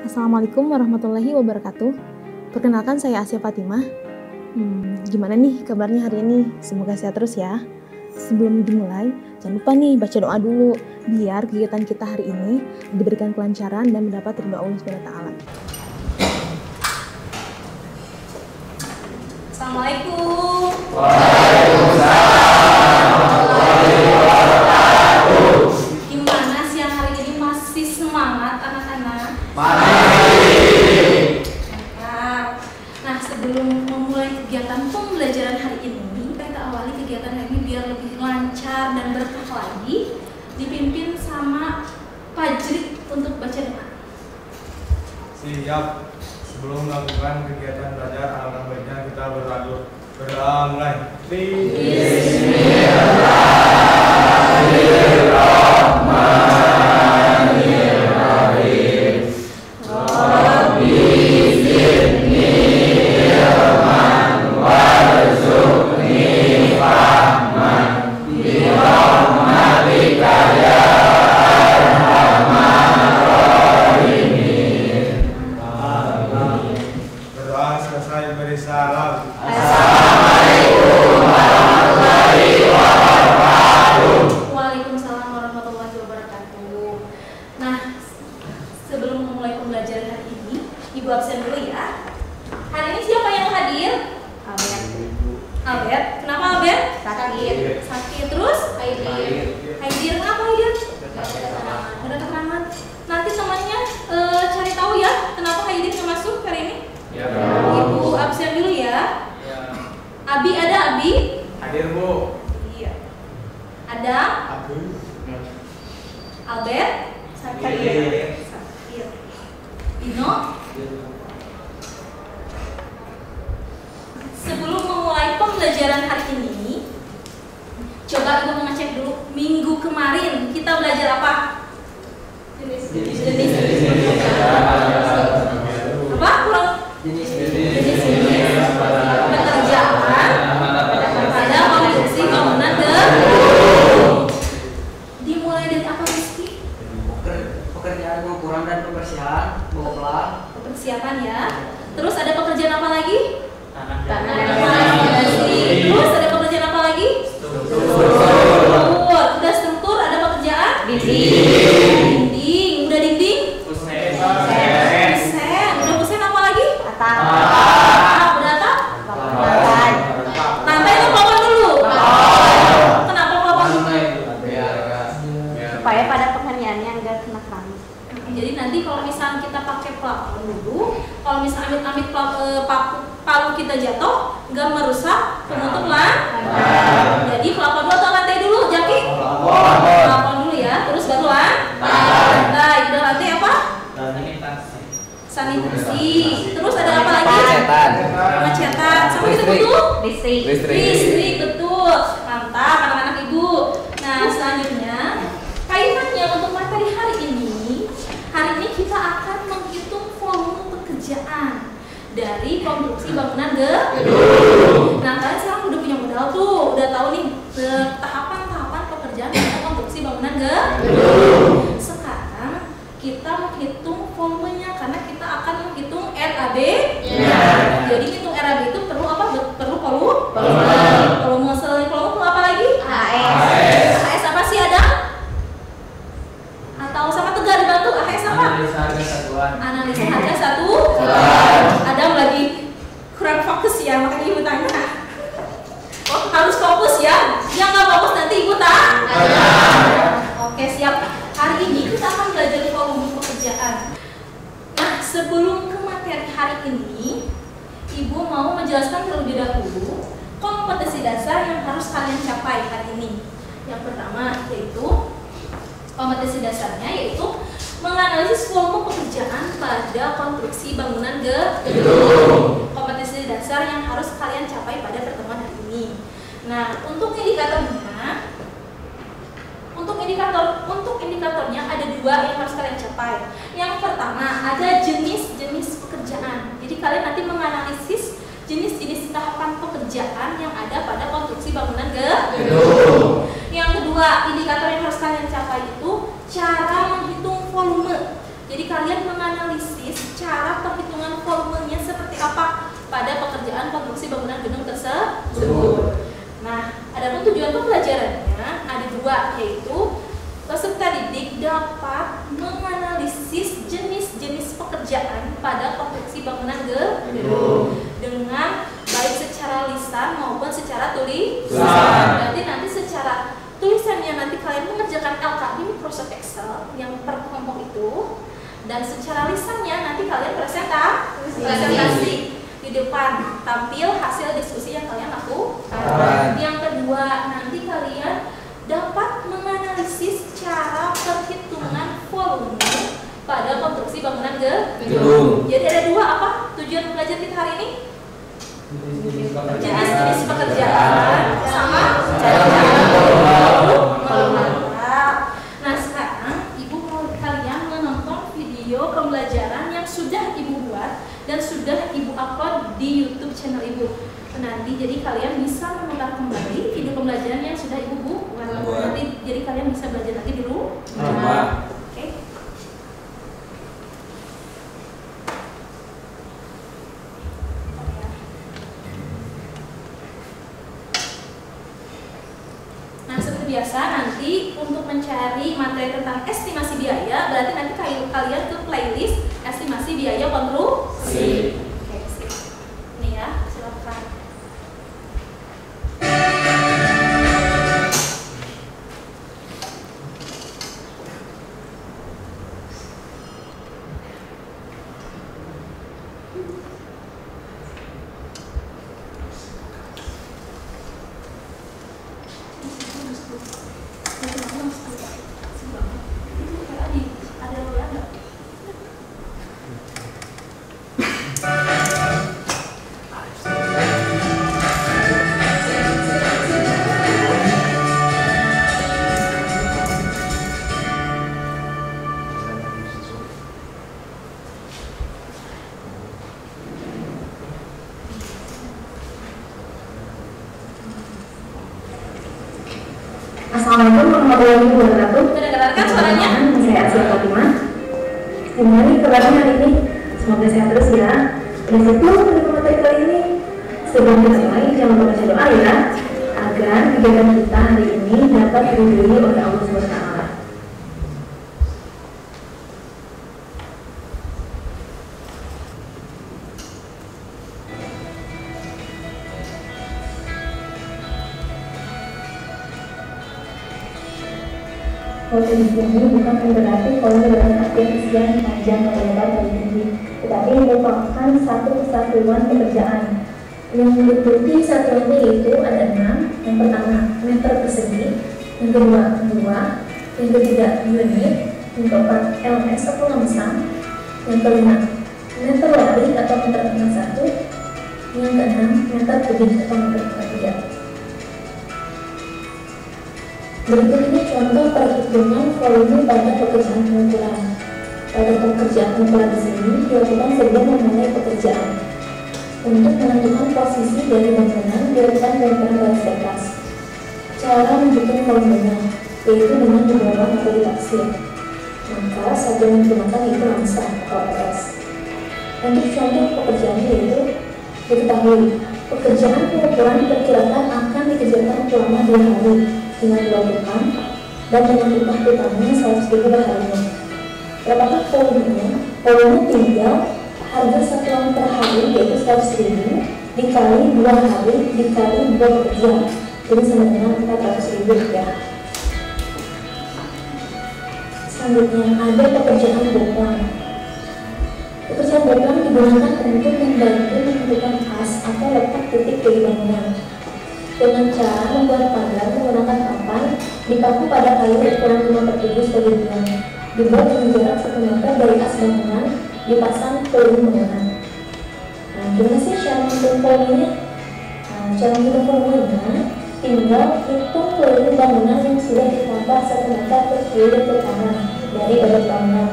Assalamualaikum warahmatullahi wabarakatuh. Perkenalkan saya Asya Fatimah. Gimana nih kabarnya hari ini? Semoga sehat terus ya. Sebelum dimulai, jangan lupa nih baca doa dulu biar kegiatan kita hari ini diberikan kelancaran dan mendapat ridho Allah SWT. Assalamualaikum. Gimana siang hari ini masih semangat anak-anak? Nah, sebelum memulai kegiatan pembelajaran hari ini, kita awali kegiatan hari ini biar lebih lancar dan berkah lagi, dipimpin sama Pak Jrik untuk baca doa. Siap. Sebelum melakukan kegiatan belajar, alangkah baiknya kita berdoa mulai. Bismillahirrahmanirrahim. Rabbi zidni ilman warzuqni fahman birahmatika ya arhamar rahimin. Berdoa selesai beri salam. Assalamualaikum warahmatullahi wabarakatuh. Waalaikumsalam warahmatullahi wabarakatuh. Nah, sebelum memulai pembelajaran hari ini, Ibu absen dulu ya. Hari ini siapa yang hadir? Albert. Kenapa Albert? Sakit. Terus? Haidir. Kenapa Haidir? Ada keterangan. Nanti temannya cari tahu ya kenapa Haidir nggak masuk hari ini. Ya. Ibu absen dulu ya. Abi ada Abi? Hadir Bu. Iya. Ada? Albert? Sakit. Dino? Sebelum memulai pembelajaran hari ini, coba Ibu mengecek dulu minggu kemarin kita belajar apa? Jenis apa? Kurang jenis pekerjaan pada konstruksi bangunan gedung. Dimulai dari apa Rizky? Pekerjaan pengukuran dan pembersihan, Persiapan ya. Terus ada pekerjaan apa lagi? tanah Terus ada pekerjaan apa lagi? Struktur. Udah struktur, ada pekerjaan? Dinding. Udah dinding? Kusen. Udah kusen apa lagi? Atap. Udah atap? Lantai itu plafon dulu. Kenapa plafon? Supaya pada penghuniannya enggak kena keramik. Jadi nanti kalau misalnya kita pakai plafon dulu, kalau misalnya amit-amit palu kita jatuh, nggak merusak penutup lantai. Jadi plafon dulu atau lantai dulu, Jaki? Plafon dulu ya, terus baru lantai. Udah lantai apa? Sanitasi. Terus ada apa lagi? Pengecetan. Sama kita betul? Listrik, betul. Mantap anak-anak Ibu. Nah, selanjutnya kaitannya untuk materi hari ini kita akan menghitung volume pekerjaan dari konstruksi bangunan gedung. Nah, kalian sekarang udah punya modal tuh, udah tahu nih tahapan-tahapan pekerjaan dari konstruksi bangunan gedung. Sekarang kita menghitung volumenya karena kita akan menghitung RAB. Jadi hitung RAB itu perlu apa? Perlu volume. Selain volume perlu apa lagi? AS apa sih ada? Atau sama Tegar dibantu? AS apa? Analisa harga satuan. Adam lagi kurang fokus ya, makanya Ibu tanya. Oh, harus fokus ya. Yang nggak fokus nanti Ibu tanya. Oke, siap. Hari ini kita akan belajar volume pekerjaan. Nah, sebelum ke materi hari ini, Ibu mau menjelaskan terlebih dahulu kompetensi dasar yang harus kalian capai hari ini. Yang pertama yaitu kompetensi dasarnya yaitu menganalisis volume pekerjaan pada konstruksi bangunan gedung. Kompetensi dasar yang harus kalian capai pada pertemuan hari ini. Nah, untuk indikatornya ada dua yang harus kalian capai. Yang pertama ada jenis-jenis pekerjaan. Jadi kalian nanti menganalisis jenis-jenis tahapan pekerjaan yang ada pada konstruksi bangunan gedung. Yang kedua, indikator yang harus kalian capai itu cara menghitung volume. Jadi kalian menganalisis menganalisis cara perhitungan volumenya seperti apa pada pekerjaan konstruksi bangunan gedung tersebut. Nah, adapun tujuan pembelajarannya ada dua, yaitu peserta didik dapat menganalisis jenis-jenis pekerjaan pada konstruksi bangunan gedung dengan baik secara lisan maupun secara tulisan. Berarti nanti secara tulisannya nanti kalian mengerjakan LK di Microsoft Excel yang per kelompok itu, dan secara lisannya nanti kalian presentasi di depan, tampil hasil diskusi yang kalian lakukan. Yang kedua, nanti kalian dapat menganalisis cara perhitungan volume pada konstruksi bangunan gedung. Jadi ada dua apa tujuan belajar kita hari ini? Jenis-jenis pekerjaan sama cara volume. Nah, sekarang Ibu mau kalian menonton video pembelajaran yang sudah Ibu buat dan sudah Ibu upload di YouTube channel Ibu. Nanti jadi kalian bisa memutar kembali video pembelajaran yang sudah Ibu buat. Nanti jadi kalian bisa belajar nanti di rumah. Oke. Nah, seperti biasa nanti untuk mencari materi tentang estimasi biaya, berarti nanti kalian ke playlist estimasi biaya konstruksi. Oke, sip. Ini ya, silakan. Assalamualaikum warahmatullahi wabarakatuh. Terdengarkan suaranya? Saya Asia Fatimah. Gimana nih kabarnya hari ini? Semoga sehat terus ya. Prinsip untuk materi kali ini. Sebelum kita mulai, jangan lupa baca doa ya, agar kegiatan kita hari ini dapat diridhoi oleh Allah Subhanahu wa Ta'ala. Volume ini bukan berarti volume dalam artian isian panjang atau lebar atau tinggi, tetapi merupakan satu kesatuan pekerjaan yang meliputi satuannya yaitu ada 6. Yang pertama meter persegi, yang kedua 2, yang ketiga unit, yang keempat LS atau langsam, yang kelima meter lari atau meter tengah 1, yang keenam meter kubik atau meter tengah 3. Berikut ini contoh perhitungan volume pada pekerjaan pengukuran. Pada pekerjaan pengukuran di sini dilakukan sebelum memulai pekerjaan. Untuk menentukan posisi dari bangunan dilakukan dengan garis batas. Cara menentukan volumenya yaitu dengan diborong atau ditaksir. Maka satuan yang digunakan yaitu langsam atau LS. Untuk contoh pekerjaan yaitu diketahui pekerjaan pengukuran diperkirakan akan dikerjakan selama 2 hari dengan dilakukan dan dengan upah utamanya 100.000 per harinya. Berapakah volumenya? Volume tinggal harga satuan per hari yaitu 100.000 dikali 2 hari dikali 2 pekerjaan, jadi sama dengan 400.000 ya. Selanjutnya ada pekerjaan boplang. Pekerjaan boplang digunakan untuk membantu menentukan as atau letak titik dari bangunan. Dengan cara membuat pagar menggunakan papan dipaku pada kayu ukuran 5/7 sebagai biang, dibuat dengan jarak 1 meter dari as bangunan, dipasang peluru bangunan. Nah, gimana sih cara menghitung volumenya? Cara menghitung volumenya tinggal hitung peluru bangunan yang sudah ditambah 1 meter ke kiri ke kanan dari badan bangunan.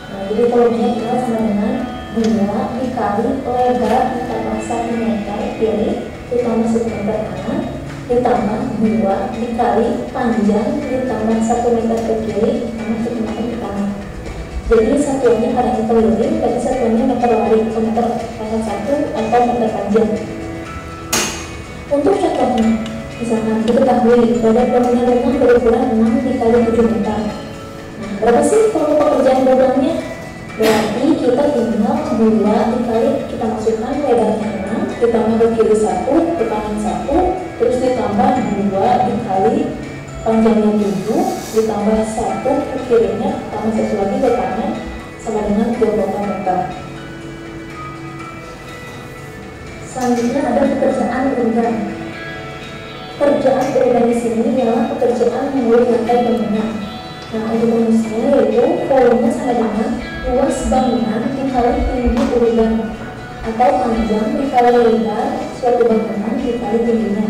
Nah, jadi volumenya kita sama dengan 2 dikali lebar ditambah 1 meter kiri ditambah 1 meter kanan ditambah 2 dikali panjang ditambah 1 meter ke kiri ditambah 1 meter ke kanan. Jadi satuannya karena ini keliling berarti terhadap bangunan rumah berukuran 6 dikali 7 meter. Nah, berapa sih kalau pekerjaan dobelangnya? Berarti kita tinggal 2 dikali, kita masukkan lebarnya 6, ditambah ke kiri 1, ke kanan 1, terus ditambah 2 dikali panjangnya 7, ditambah 1 ke kirinya, tambah 1 lagi ke kanan, sama dengan 24 meter. Selanjutnya ada pekerjaan urban. Pekerjaan urban di sini ialah pekerjaan mengulik lantai bangunan. Nah, untuk rumusnya yaitu volume sama dengan luas bangunan dikali tinggi urban, atau panjang dikali lebar suatu bangunan dikali tingginya.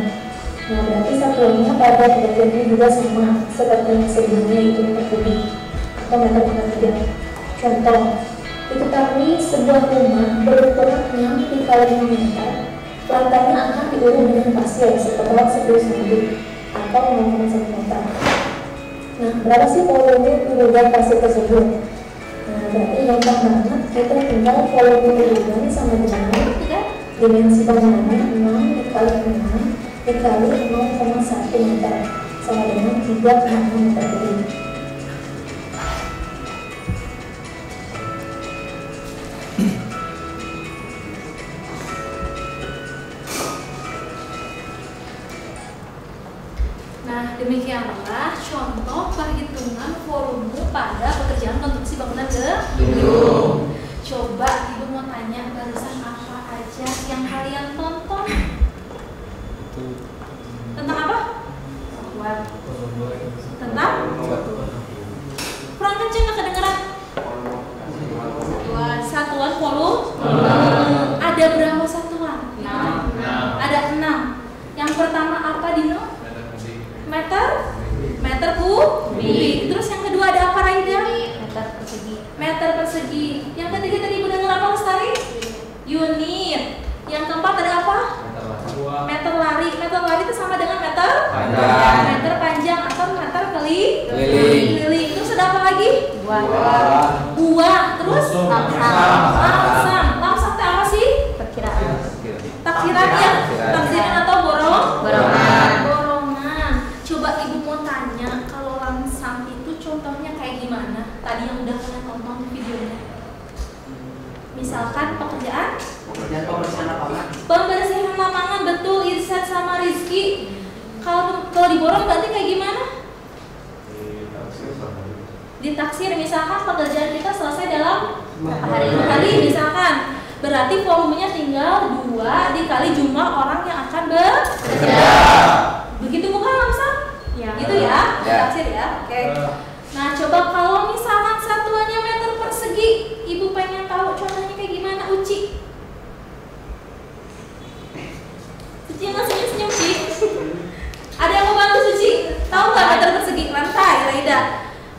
Nah, berarti satuannya pada pekerjaan ini juga sama seperti yang sebelumnya, yaitu meter kubik atau meter persegi. Contoh, diketahui sebuah rumah berukuran 6 dikali 6 meter, lantainya akan diuruk dengan pasir setebal 10 cm atau 0,1 meter. Nah, berapa sih volume urutan pasir tersebut? Nah, berarti gampang banget, kita tinggal volume urutan sama dengan dimensi bangunannya 6 dikali 6 dikali 0,1 meter sama dengan 3,6 meter kubik. Nah, demikianlah contoh perhitungan volume pada pekerjaan konstruksi bangunan gedung. Coba ibu mau tanya barusan apa aja yang kalian tonton? Tentang apa? Tentang? Kurang kenceng nggak kedengeran? Satuan volume. Ada berapa satuan? 6. Ada 6. Yang pertama apa, Dino? Meter kubik. Terus yang kedua ada apa, Raida? Meter persegi. Yang ketiga tadi ibu dengar apa, Lestari? Unit. Yang keempat ada apa? Meter lari. Meter lari itu sama dengan meter panjang. Meter panjang atau meter keliling. Terus ada apa lagi? Buah. Terus lamsam. Lamsam itu apa sih? Taksiran ya? Taksiran atau borongan. Coba ibu mau tanya, kalau lamsam itu contohnya kayak gimana? Tadi yang udah kalian tonton videonya. Misalkan pekerjaan pembersihan lapangan. Pembersihan lapangan, betul, Irsyad sama Rizky. Kalau diborong berarti kayak gimana? Ditaksir, misalkan pekerjaan kita selesai dalam 5 hari misalkan. Berarti volumenya tinggal 2 dikali jumlah orang yang akan bekerja. Begitu bukan lamsam? Ya. Gitu ya? Ditaksir ya? Oke. Nah, coba kalau misalkan satuannya meter persegi, ibu pengen tahu contohnya kayak gimana, Uci? Suci nggak senyum-senyum, Ci? Ada yang mau bantu Suci? Tahu nggak meter persegi? Lantai, Raida.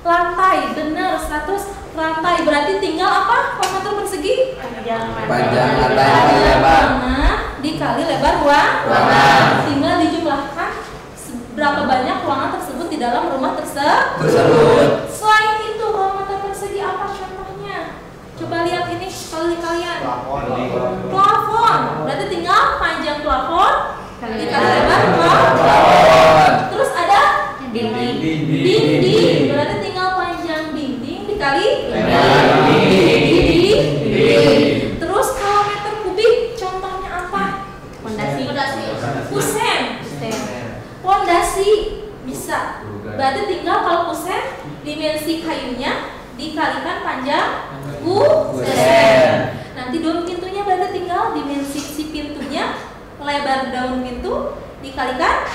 Lantai, bener. 100 lantai berarti tinggal apa? Kalau meter persegi? Panjang lantai kali lebar. Dikali lebar ruangan. Tinggal dijumlahkan berapa banyak ruangan tersebut di dalam rumah tersebut. Selain itu, kalau meter persegi apa contohnya? Coba lihat ini kalian. Plafon. Berarti tinggal panjang plafon dikali lebar plafon. Terus ada dinding. Berarti tinggal panjang dinding dikali dinding. Terus kalau meter kubik contohnya apa? Pondasi. Pondasi bisa. Berarti tinggal kalau kusen dimensi kayunya dikalikan panjang kusen. Nanti daun pintunya berarti tinggal dimensi si pintunya, lebar daun pintu dikalikan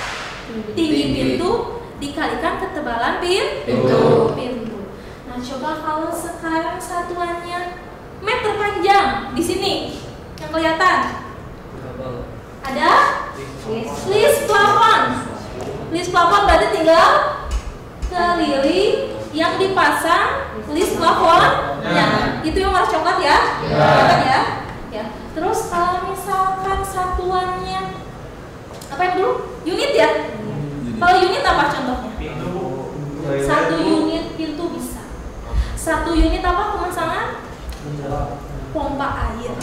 tinggi pintu dikalikan ketebalan pintu. Nah, coba kalau sekarang satuannya meter panjang di sini yang kelihatan ada list plafon. List plafon berarti tinggal keliling yang dipasang list plafon. Ya, itu yang warna coklat ya. Ya. Terus kalau misalkan satuannya apa yang dulu? Unit ya. Kalau unit apa contohnya? Satu unit pintu bisa. Satu unit apa pemasangan? Pompa air.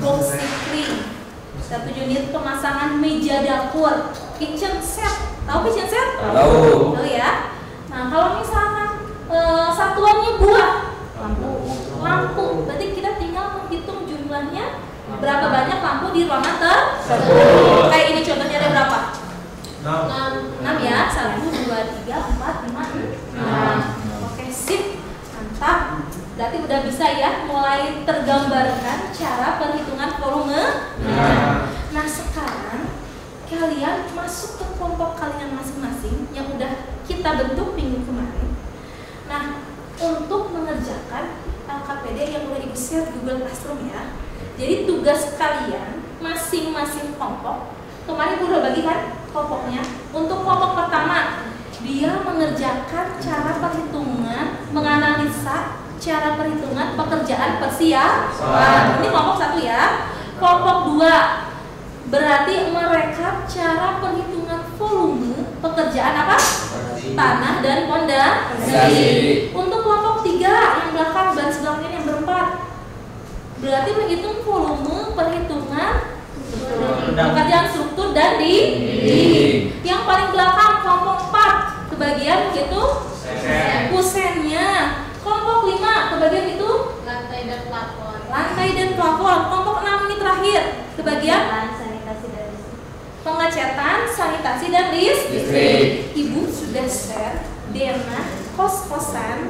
Box clean. 1 unit pemasangan meja dapur, kitchen set. Tahu kitchen set? Tahu. Tahu ya. Nah, kalau misalkan satuannya buah, lampu. Berarti kita tinggal menghitung jumlahnya berapa banyak lampu di ruangan tersebut. Kayak ini contohnya ada berapa? 6 ya. 1, 2, 3, 4, 5, 6. Oke, sip. Mantap. Berarti udah bisa ya mulai tergambarkan cara perhitungan volume. Nah, sekarang kalian masuk ke kelompok kalian masing-masing yang udah kita bentuk minggu kemarin. Nah, untuk mengerjakan LKPD yang udah Ibu share Google Classroom ya. Jadi tugas kalian masing-masing kelompok, kemarin udah bagi kan kelompoknya. Untuk kelompok pertama, dia mengerjakan cara perhitungan, menganalisa cara perhitungan pekerjaan persiapan. Ini kelompok 1 ya. Kelompok 2 berarti merekap cara perhitungan volume pekerjaan apa? Tanah dan pondasi. Untuk kelompok 3 yang belakang, baris belakang yang berempat, berarti menghitung volume perhitungan pekerjaan struktur dan dinding. Yang paling belakang kelompok 4 kebagian itu kusennya. Kelompok 5 kebagian itu lantai dan plafon. Kelompok 6 ini terakhir kebagian pengecatan, sanitasi dan listrik. Ibu sudah share Dena kos-kosan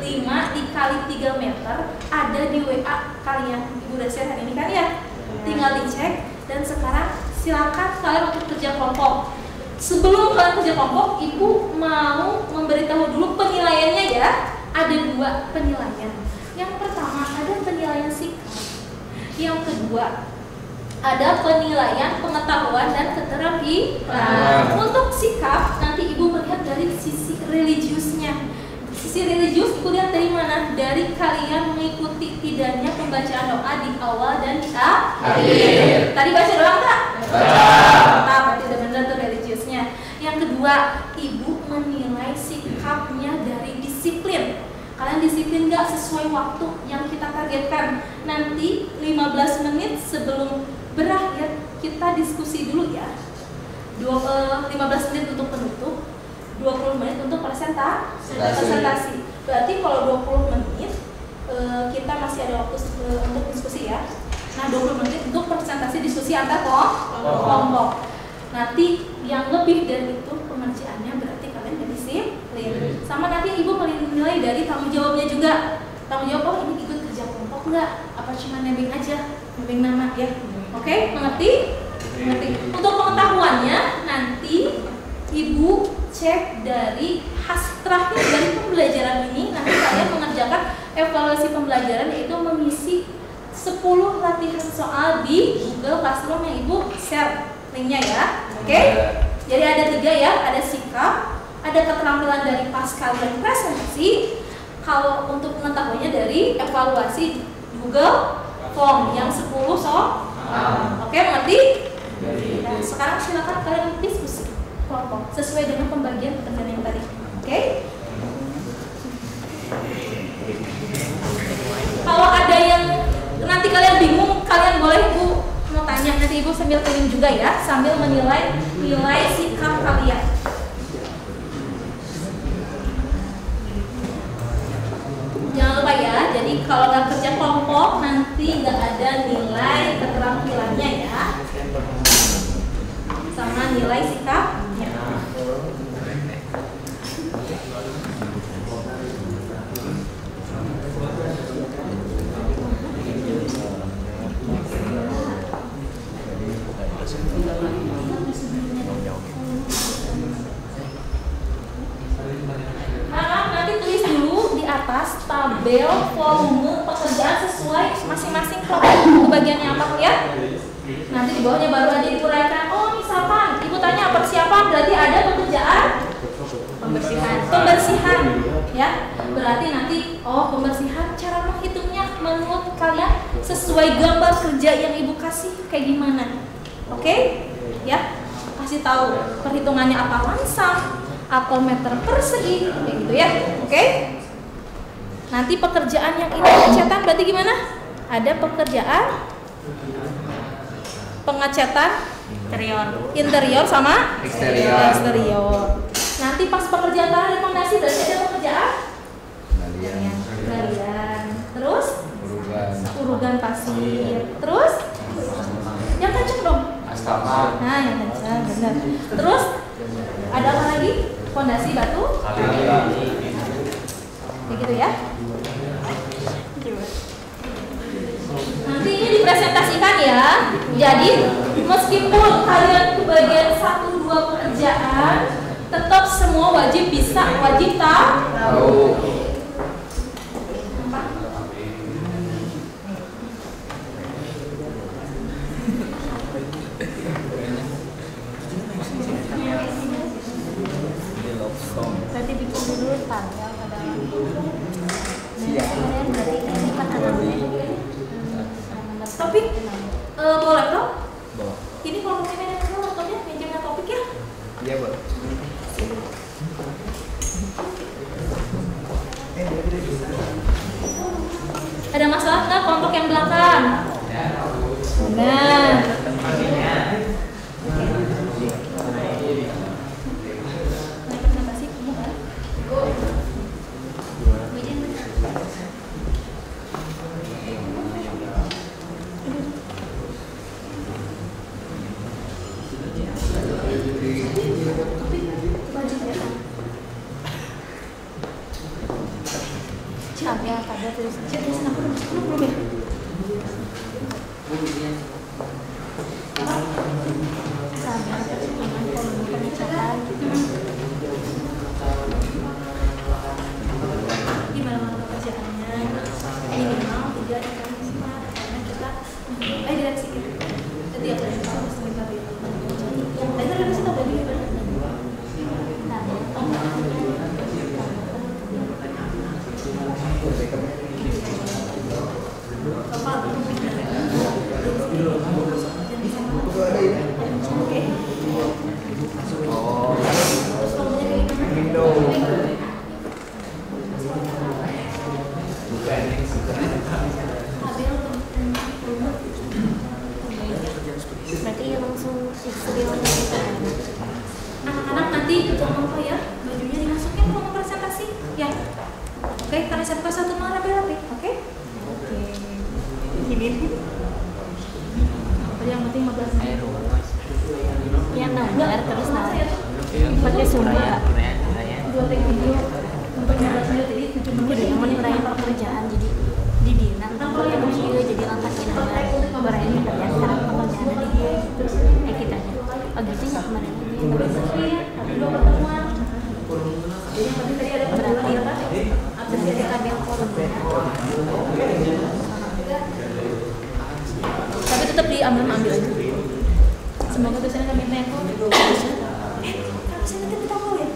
5 dikali 3 meter ada di WA kalian. Ibu udah share hari ini kan ya? Tinggal dicek. Dan sekarang silakan kalian untuk kerja kelompok. Sebelum kalian kerja kelompok, Ibu mau memberitahu dulu penilaiannya ya. Ada 2 penilaian. Yang pertama ada penilaian sikap. Yang kedua ada penilaian pengetahuan dan keterampilan. Untuk sikap nanti Ibu melihat dari sisi religiusnya. Sisi religius Ibu lihat dari mana? Dari kalian mengikuti tidaknya pembacaan doa di awal dan di akhir. Tadi baca doa enggak? Baca. Berarti udah benar tuh religiusnya. Yang kedua, Ibu menilai sikapnya dari disiplin. Kalian disiplin nggak sesuai waktu yang kita targetkan? Nanti 15 menit sebelum berakhir kita diskusi dulu ya. 15 menit untuk penutup, 20 menit untuk presentasi. Berarti kalau 20 menit kita masih ada waktu untuk diskusi ya. Nah, 20 menit untuk presentasi diskusi antar kelompok. Nanti yang lebih dari itu pengerjaannya berarti kalian udah disiplin. Sama nanti Ibu menilai dari tanggung jawabnya juga. Tanggung jawab, oh ini ikut kerja kelompok enggak? Apa cuma nebeng aja? Nebeng nama ya. Oke, mengerti? Mengerti. Untuk pengetahuannya nanti Ibu cek dari terakhir dari pembelajaran ini. Nanti kalian mengerjakan evaluasi pembelajaran, yaitu mengisi 10 latihan soal di Google Classroom yang Ibu share linknya ya. Oke? Jadi ada 3 ya, ada sikap, ada keterampilan dari pas kalian presentasi. Kalau untuk pengetahuannya dari evaluasi Google Form yang 10 soal. Oke, mengerti? Nah, sekarang silakan kalian diskusi kelompok sesuai dengan pembagian pekerjaan yang tadi. Oke? Kalau ada yang nanti kalian bingung, kalian boleh Ibu mau tanya, nanti Ibu sambil keliling juga ya, sambil menilai nilai sikap kalian. Jangan lupa ya, jadi kalau nggak kerja kelompok nanti nggak ada nilai keterampilannya ya, sama nilai sikapnya. Nanti tulis dulu di atas tabel volume pekerjaan sesuai masing-masing kelompok bagiannya apa ya. Nanti di bawahnya baru ada diuraikan. Oh, misalkan Ibu tanya persiapan, berarti ada pekerjaan pembersihan ya. Berarti nanti pembersihan, cara menghitungnya menurut kalian sesuai gambar kerja yang Ibu kasih kayak gimana? Oke? Ya, kasih tahu perhitungannya apa langsam atau meter persegi kayak gitu ya. Oke? Nanti pekerjaan yang ini pengecatan berarti gimana? Ada pekerjaan pengecatan interior sama eksterior. Nanti pas pekerjaan tanah dan fondasi berarti ada pekerjaan galian. Terus urugan pasir. Terus yang kenceng dong. Astama. Nah, yang kenceng benar. Terus ada apa lagi? Fondasi batu. Begitu ya. Nanti ini dipresentasikan ya. Jadi meskipun kalian kebagian 1-2 pekerjaan, tetap semua wajib tahu. Berarti bikin dulu tanggal pada berarti ini kan anaknya. Topik bawa laptop? Ini kalau mungkin ada yang laptopnya pinjamnya topik ya? Iya, Bu. Ada masalah nggak kelompok yang belakang? Nah, presentasi kamu kan? Ada tulis Belum ya? sama dengan volume pengecatan. Gimana pekerjaannya? Minimal 3 ikan sempat karena kita direksi ya. Jadi apa yang harus kita lihat? Tadi kan kita udah di Berarti langsung eksterior gitu. anak-anak nanti jangan lupa ya bajunya dimasukin ke ruang presentasi ya. Oke, karena saya buka satu malam rapi-rapi. Oke? Ini apa yang penting 15 menit. Ya nomor terus pakai sumber. 2 take video untuk 15 menit jadi 7 menit. Jadi yang menilai pekerjaan jadi di dia kalau yang dia jadi langkah kita berani pekerjaan sekarang pekerjaan di dia kita aja. Oh gitu ya kemarin ini Ada 2 pertemuan. Yang penting tadi ada berarti abis dari tabel forum. Tapi tetap diambil aja. Semoga dosennya kami teko. Kalau saya nanti kita mau ya.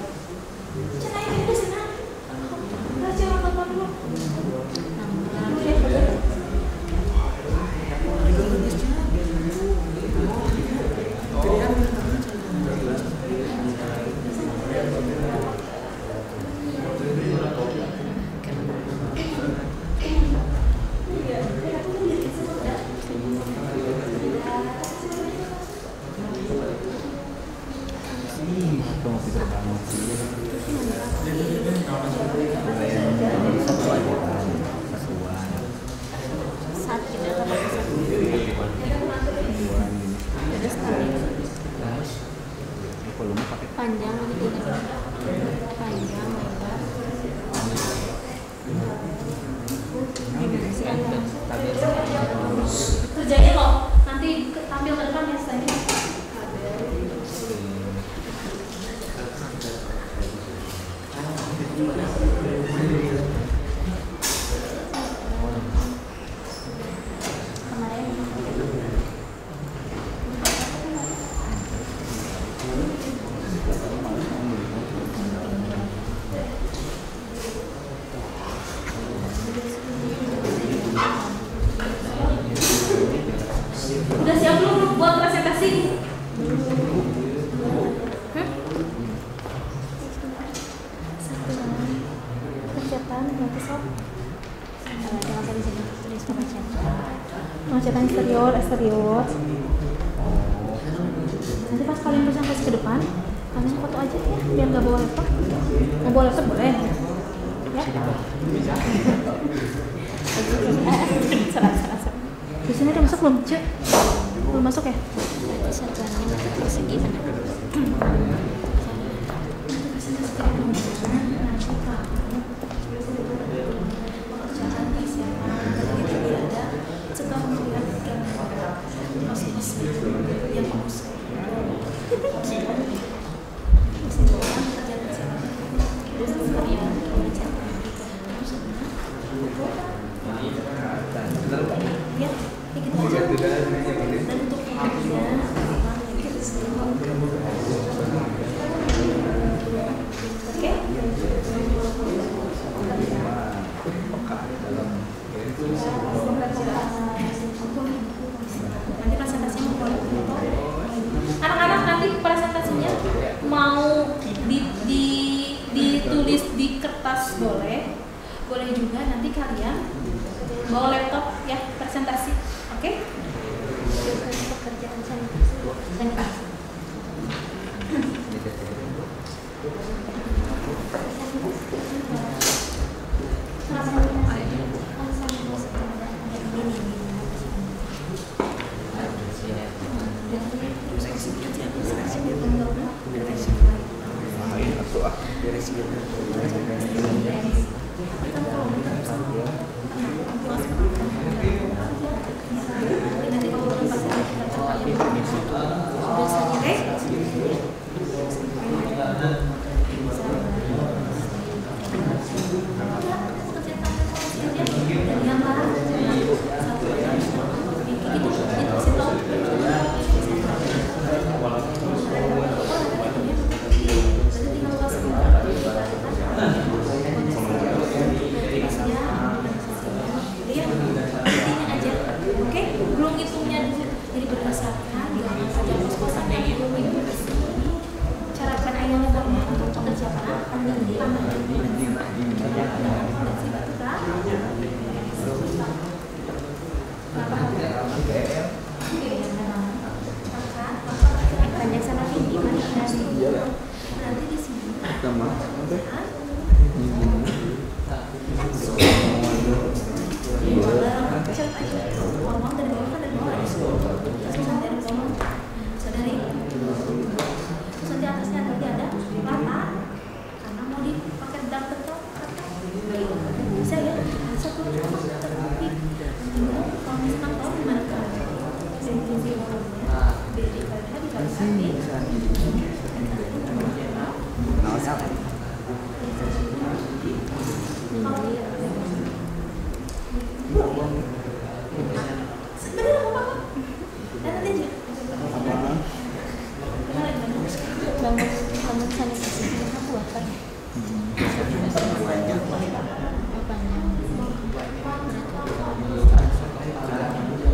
Caranya kita di sana. Baca apa dulu. panjang gitu panjang lebar kerjain loh nanti tampil ke depan ya saya. Udah siap belum buat presentasi? persiapan nanti sob jangan di sini tulis pengecatan Pengecatan eksterior. Nanti pas kalian presentasi ke depan, kalian foto aja ya, biar nggak bawa laptop. Mau bawa laptop boleh, ya? Di sini udah masuk belum, Cek? Belum masuk ya? Satuannya meter persegi mana? Nanti presentasinya mau anak-anak, nanti presentasinya mau ditulis di kertas boleh juga. Nanti kalian bawa laptop ya presentasi, oke? Pekerjaan sanitasi.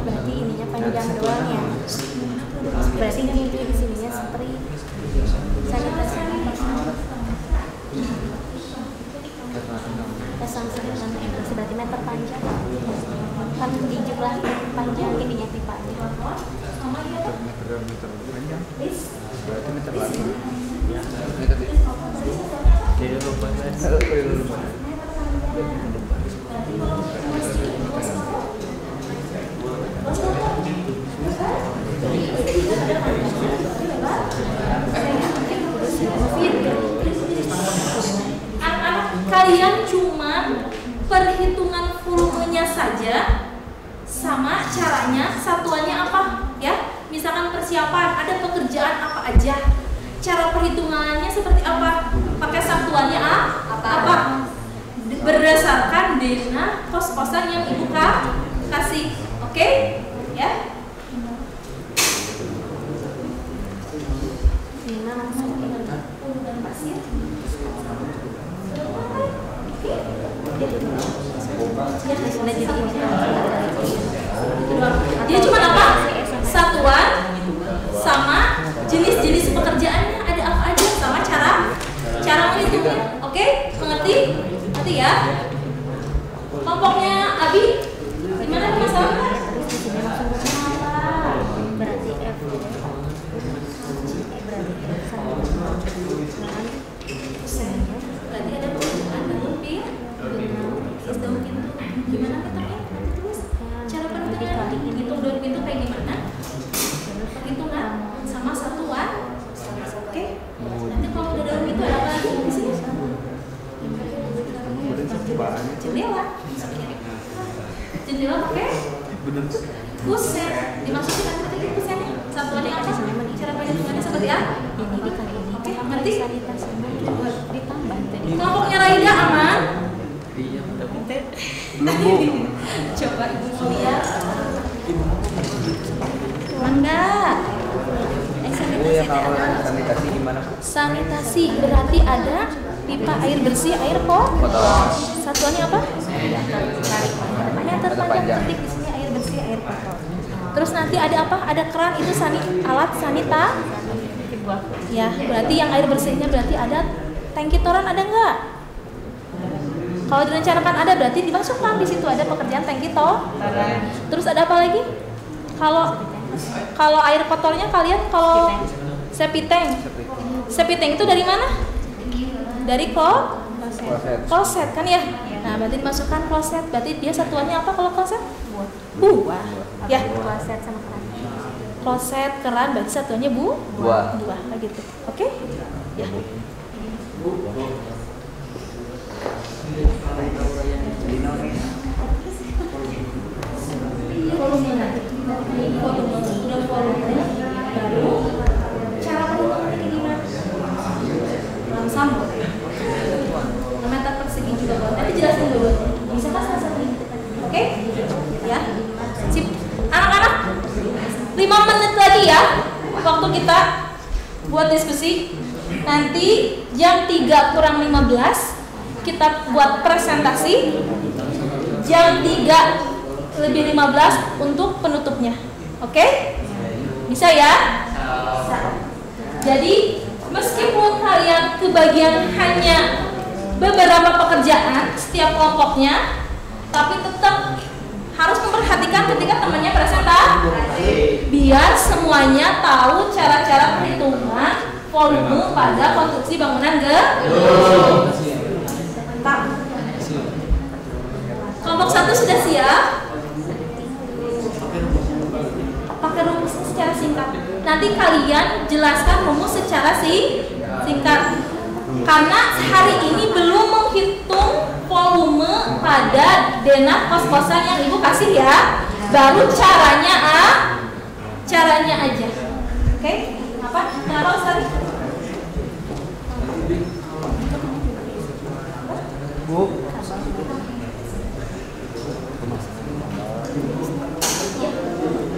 Berarti ininya panjang doang ya. Berarti ini di sininya seperti sanitasi pasang sedotan berarti meter panjang. Kan dijumlah panjang ininya pipanya. Meter panjang. Berarti meter lagi. Jadi lupa Anak-anak kalian cuman perhitungan volumenya saja sama caranya, satuannya apa ya? Misalkan persiapan, ada pekerjaan apa aja, cara perhitungannya seperti apa, pakai satuannya apa? Berdasarkan dana kos-kosan yang ibu kasih, oke? Ya? Dia cuma apa? Satuan sama jenis-jenis pekerjaannya ada apa aja sama cara menghitungnya. Oke? Mengerti? Nanti ya. Kelompoknya Abi oke? Puset dimasukin nanti pusetnya. Satuannya apa? Cara perhitungannya seperti apa? Ini dikali ini. Oke, ngerti? Sanitasinya ditambah tadi. Kelompoknya Raida aman? Iya, Belum Bu. Coba ibu lihat. Enggak. Bu ya kalau sanitasi gimana Bu? Sanitasi berarti ada pipa air bersih, air kotor. Satuannya apa? Meter panjang. Ketik di sini air bersih, air kotor. Terus nanti ada apa? Ada keran, itu alat sanita. Ya, berarti yang air bersihnya berarti ada tangki toran, ada nggak? Kalau direncanakan ada, berarti dimasukkan di situ ada pekerjaan tangki toran. Terus ada apa lagi? Kalau air kotornya kalian kalau septic tank. Septic tank itu dari mana? Dari kloset kan ya? Nah, berarti dimasukkan kloset. Berarti dia satuannya apa kalau kloset? Buah. Ya, kloset sama keran. Kloset, keran, berarti satuannya buah. Kayak gitu. Oke? Ya. Volumenya baru cara perhitungannya gimana? Langsam meter persegi juga boleh. Nanti jelasin dulu. Bisa kan salah satu? Oke? Ya. Sip. Anak-anak 5 menit lagi ya waktu kita buat diskusi. Nanti jam 3 kurang 15 kita buat presentasi. Jam 3 lebih 15 untuk penutupnya. Oke? Bisa ya? Bisa. Jadi meskipun kalian kebagian hanya beberapa pekerjaan setiap kelompoknya, tapi tetap harus memperhatikan ketika temannya presentasi, biar semuanya tahu cara-cara perhitungan volume pada konstruksi bangunan gedung. Kelompok 1 sudah siap? Pakai rumusnya secara singkat. Nanti kalian jelaskan rumus secara singkat. Karena hari ini belum menghitung volume pada denah kos-kosan yang ibu kasih ya. Baru caranya aja. Oke? Apa? Kenapa Ustaz? Bu.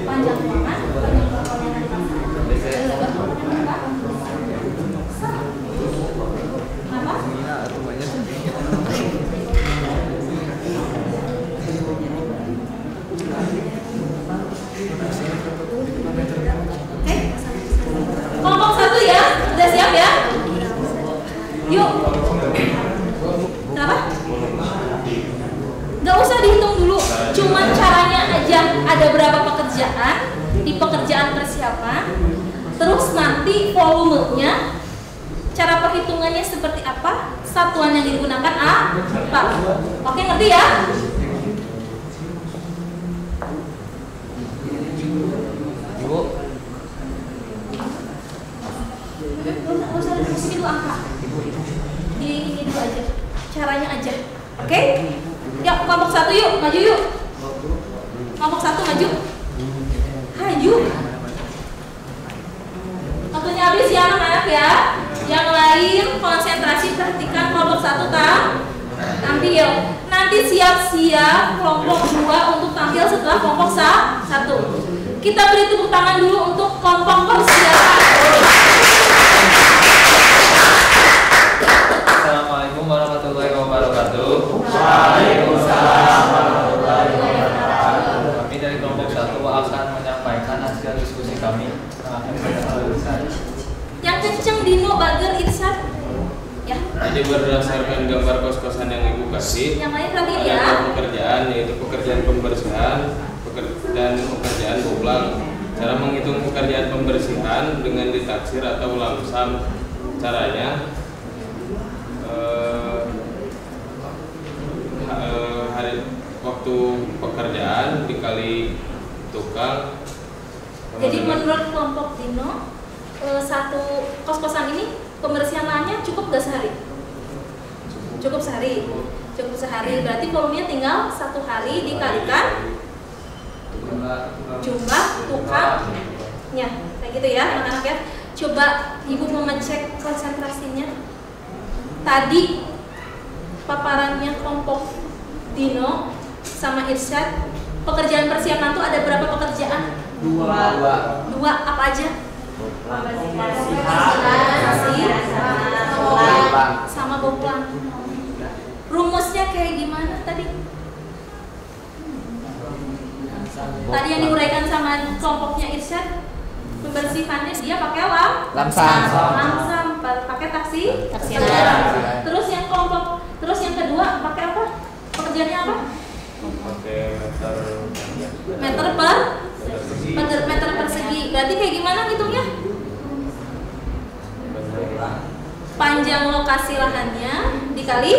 Panjang ruangan, panjang ruangan yang ada di sana. Apa? Oke. Kelompok 1 ya, udah siap ya? Yuk. Kenapa? Gak usah dihitung dulu, cuman caranya aja. Ada berapa pekerjaan di pekerjaan persiapan, terus nanti volumenya, cara perhitungannya seperti apa, satuan yang digunakan apa. Oke, ngerti ya? Ibu. Gak usah diskusi dulu angka. Ini dulu aja, caranya aja. Oke? Yuk, kelompok 1 yuk, maju yuk. Kelompok 1 maju. Maju. Waktunya habis ya anak-anak ya. Yang lain konsentrasi, perhatikan kelompok 1 tampil. Nanti siap-siap kelompok 2 untuk tampil setelah kelompok 1. Kita beri tepuk tangan dulu untuk kelompok persiapan. Assalamualaikum warahmatullahi wabarakatuh. Waalaikumsalam warahmatullahi wabarakatuh. Kami dari kelompok 1 akan menyampaikan hasil diskusi kami yang akan kita lakukan. Yang kenceng Dino, Bager, Irsan. Ya. Jadi berdasarkan gambar kos-kosan yang ibu kasih, Yang lain perhatiin ada ya. 2 pekerjaan, yaitu pekerjaan pembersihan dan pekerjaan boplang. Cara menghitung pekerjaan pembersihan dengan ditaksir atau lamsam. Caranya hari waktu pekerjaan dikali tukang. Jadi menurut kelompok Dino, satu kos-kosan ini pembersihan lahannya cukup gak sehari? Cukup sehari. Berarti volumenya tinggal 1 hari dikalikan Ya, kayak gitu ya anak-anak ya. Coba ibu mau ngecek konsentrasinya. Tadi paparannya kelompok Dino sama Irsyad, pekerjaan persiapan tuh ada berapa pekerjaan? Dua apa aja? Sama boplang. Rumusnya kayak gimana tadi? Tadi yang diuraikan sama kelompoknya Irsyad, membersihkannya dia pakai lamsam, pakai taksi. Terus yang kelompok, terus yang kedua pakai apa? Pekerjaannya apa? Pakai meter persegi. Berarti kayak gimana ngitungnya? Panjang lokasi lahannya dikali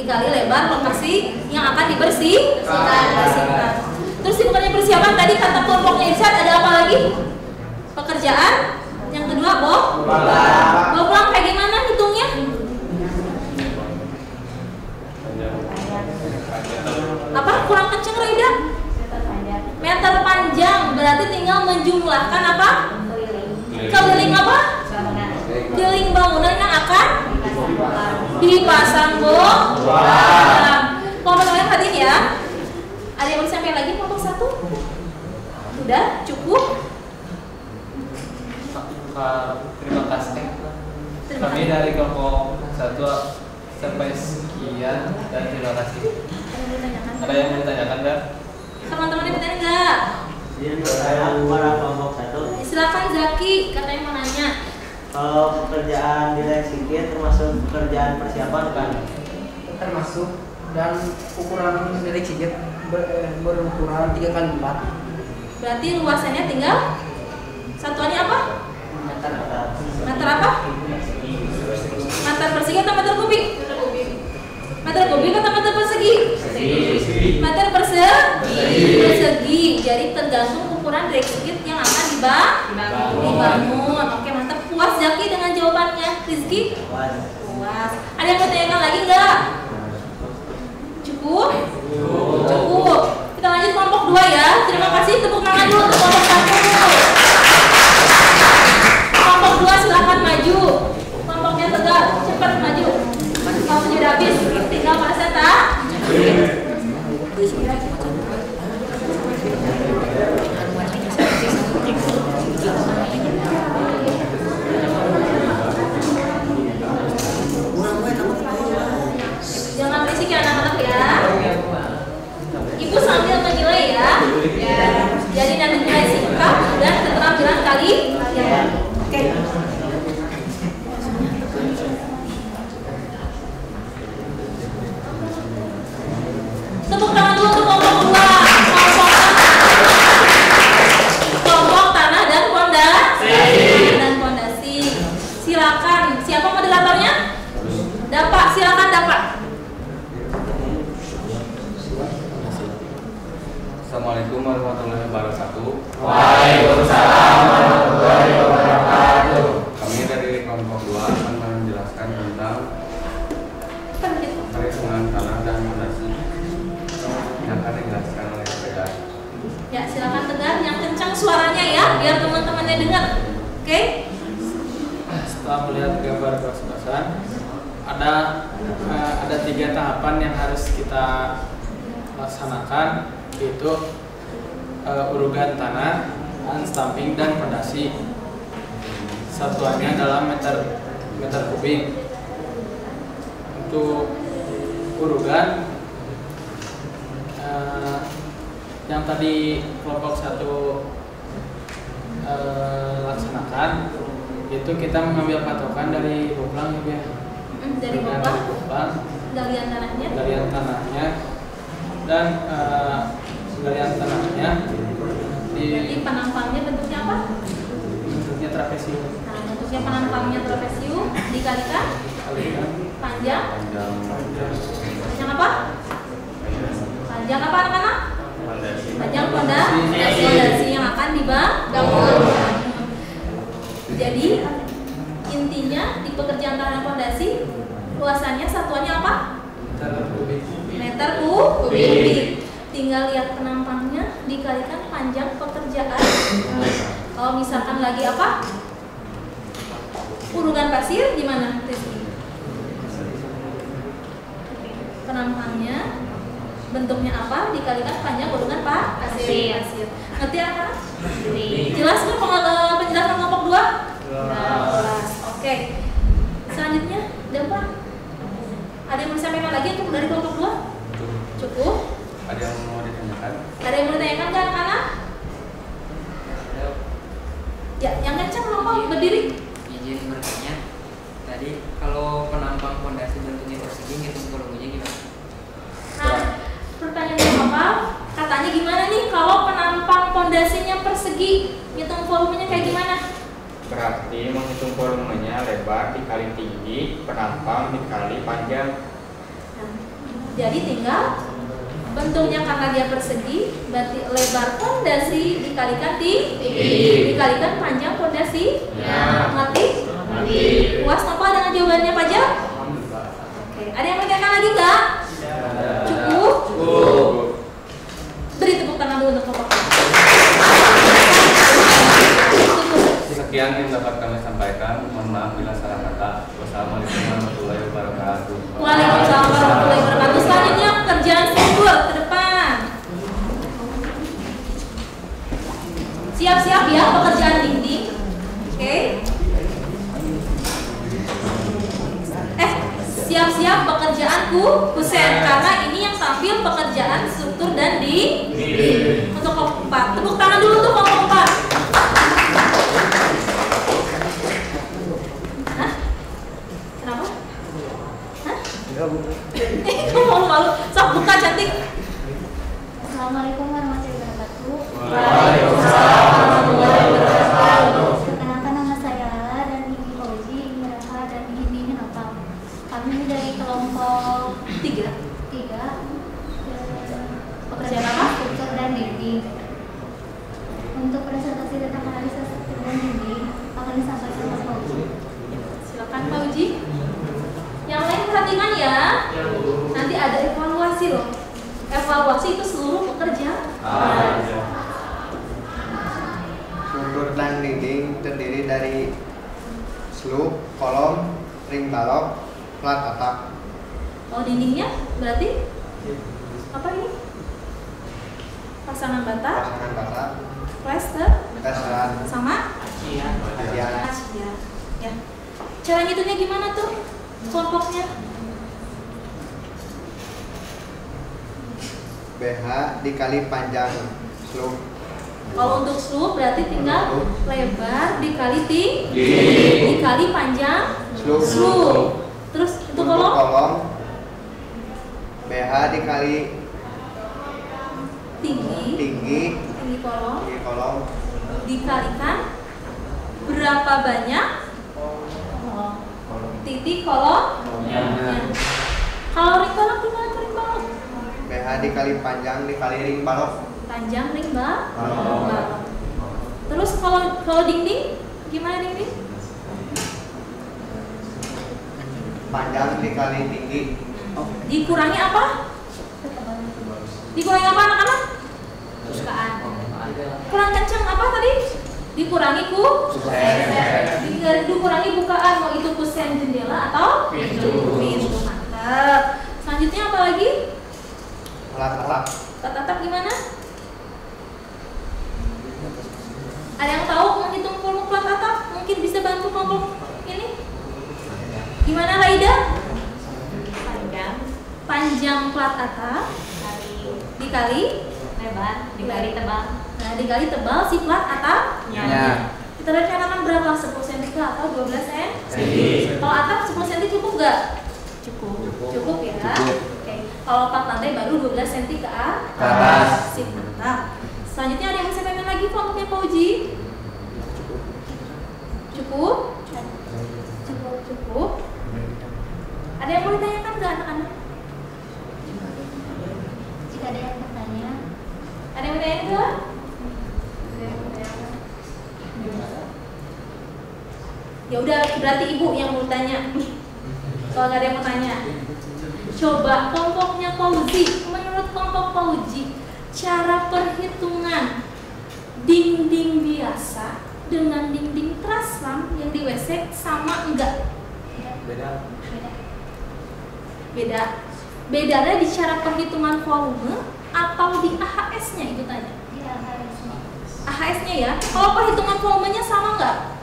lebar lokasi yang akan dibersihkan. Terus bukannya persiapan tadi kata kelompoknya Irsyad ada apa lagi? Pekerjaan. Yang kedua boplang kayak gimana hitungnya? Apa? Kurang kenceng Raida? Meter panjang. Berarti tinggal menjumlahkan apa? Keliling apa? Keliling bangunan yang akan dipasang boplang. Kelompok yang tadi ya. Ada yang mau disampaikan lagi kelompok 1? Udah cukup? Terima kasih. Kami dari kelompok 1 sampai sekian dan terima kasih. Ada yang mau ditanyakan enggak? Teman-teman bertanya enggak? Saya para kelompok 1. Silakan Zaki, katanya mau nanya. Kalau pekerjaan di Lexikit termasuk pekerjaan persiapan kan? Termasuk, dan ukuran dari Lexikit berukuran 3x4. Berarti luasannya tinggal satuannya apa? Meter apa? Meter persegi atau meter kubik? Meter kubik atau meter persegi? Meter persegi. Jadi tergantung ukuran Lexikit yang akan dibangun. Oke, mantap. Puas Zaki dengan jawabannya? Rizky? Puas. Ada yang mau tanyakan lagi enggak? Cukup? Cukup. Kita lanjut kelompok 2 ya. Terima kasih, tepuk tangan dulu untuk kelompok 1. Kelompok 2 silakan maju. Kelompoknya Tegar, cepat maju. Kalau sudah habis, tinggal persenta. Jangan berisik ya anak-anak ya. Ibu sambil menilai ya. Jadi nanti nilai sikap dan keterampilan kalian. Oke. Tepuk tangan dulu untuk kelompok 2. Kelompok tanah dan pondasi. Silakan. Siapa moderatornya? Dapat, silakan dapat. Assalamualaikum warahmatullahi wabarakatuh. Waalaikumsalam warahmatullahi wabarakatuh. Kami dari kelompok 2 akan menjelaskan tentang perhitungan tanah dan fondasi yang akan dijelaskan oleh Tegar. Ya, silakan Tegar yang kencang suaranya ya, biar teman-temannya dengar. Oke? Setelah melihat gambar garis-garisan, ada 3 tahapan yang harus kita laksanakan, yaitu urugan tanah, unstamping dan fondasi. Satuannya dalam meter kubik. Untuk urugan yang tadi kelompok 1 laksanakan, itu kita mengambil patokan dari boplang ya. Dari boplang, galian tanahnya dan galian tanahnya di penampangnya bentuknya apa? Bentuknya trapesium. Nah, bentuknya penampangnya trapesium dikalikan panjang apa? Panjang apa anak-anak? Panjang fondasi yang akan dibangun. Jadi intinya di pekerjaan tanah fondasi luasannya satuannya apa? Meter kubik. Meter kubik. Tinggal lihat penampilan penampangnya dikalikan panjang pekerjaan. Kalau misalkan lagi apa? Urunan pasir gimana? Penampangnya bentuknya apa dikalikan panjang urunan pasir. Ngerti anak? Jelas nggak penjelasan kelompok 2? Jelas. Oke. Selanjutnya, Dampak. Ada yang mau disampaikan lagi untuk dari kelompok 2? Cukup. Ada yang mau ditanyakan? Ada yang mau ditanyakan kan anak? Ya, yang kencang ngomong berdiri. Izin bertanya. Tadi kalau penampang fondasi bentuknya persegi ngitung volumenya gimana? Nah, pertanyaan apa? Katanya gimana nih kalau penampang fondasinya persegi, ngitung volumenya kayak gimana? Berarti menghitung volumenya lebar dikali tinggi, penampang dikali panjang. Nah, jadi tinggal bentuknya karena dia persegi, berarti lebar fondasi dikalikan dikalikan panjang fondasi. Ya. Ngerti? Puas apa dengan jawabannya Pak Jal? Oke, ada yang mau tanyakan lagi nggak? Cukup? Beri tepuk tangan dulu untuk kelompok. Sekian yang dapat kami sampaikan. Mohon maaf bila salah kata. Wassalamualaikum warahmatullahi wabarakatuh. Waalaikumsalam warahmatullahi wabarakatuh. Selanjutnya pekerjaan simpul ke depan. Siap-siap ya pekerjaan dinding. Oke. Siap-siap pekerjaanku kusen karena ini yang tampil pekerjaan struktur dan dinding. Untuk kelompok 4. Tepuk tangan dulu untuk kelompok 4. Hah? Kenapa? Hah? Kamu malu. Sok buka cantik. Assalamualaikum warahmatullahi wabarakatuh. Waalaikumsalam warahmatullahi wabarakatuh. Perkenalkan, nama saya Lala dan ini Fauzi, ini Rafa dan ini Nopal. Kami dari kelompok 3. Pekerjaan apa? Struktur dan dinding. Untuk presentasi tentang analisa struktur dan dinding akan disampaikan Mas Fauzi. Silakan Pak Uji. Yang lain perhatikan ya. Nanti ada evaluasi loh. Evaluasi itu seluruh pekerjaan. Struktur dan dinding terdiri dari slope, kolom, ring balok, plat atap. Oh, dindingnya berarti apa ini? Pasangan bata, plaster, sama asia. Ya. Cara ngitungnya gimana tuh? Kelompoknya? BH dikali panjang slope. Kalau untuk slope berarti tinggal lebar dikali tinggi dikali panjang slope. Terus itu kolom BH dikali tinggi kolom dikalikan berapa banyak titik kolomnya. Kalau ring balok gimana tuh ring balok? BH dikali panjang dikali ring balok. Panjang ring balok. Terus kalau dinding gimana dinding? Panjang dikali tinggi. Dikurangi apa? Dikurangi apa anak-anak? Kesukaan. Kurang kencang apa tadi? Dikurangi dikurangi bukaan, mau itu kusen jendela atau pintu. Mantap. Selanjutnya apa lagi? Plat atap. Plat atap gimana? Ada yang tahu menghitung volume plat atap? Mungkin bisa bantu kelompok ini? Gimana Raida? Panjang plat atap dikali lebar dikali tebal. Nah, dikali tebal si plat atapnya. Kita rencanakan berapa? 10 cm atau 12 cm? Kalau atap 10 cm cukup nggak? Cukup ya. Oke. Kalau plat lantai baru 12 cm ke atas. Sip, mantap. Selanjutnya ada yang bisa tanyakan lagi kelompoknya Pak Uji? Cukup? Cukup. Ada yang mau ditanyakan nggak anak-anak? Jika ada yang bertanya, ada yang bertanya nggak? Ya udah, berarti ibu yang mau tanya. Kalau nggak ada yang mau tanya, coba kelompoknya Fauzi. Menurut kelompok Fauzi, cara perhitungan dinding biasa dengan dinding trasram yang di WC sama enggak? Beda. Bedanya di cara perhitungan volume atau di AHS-nya itu tanya? AHS-nya ya. Kalau perhitungan volumenya sama enggak?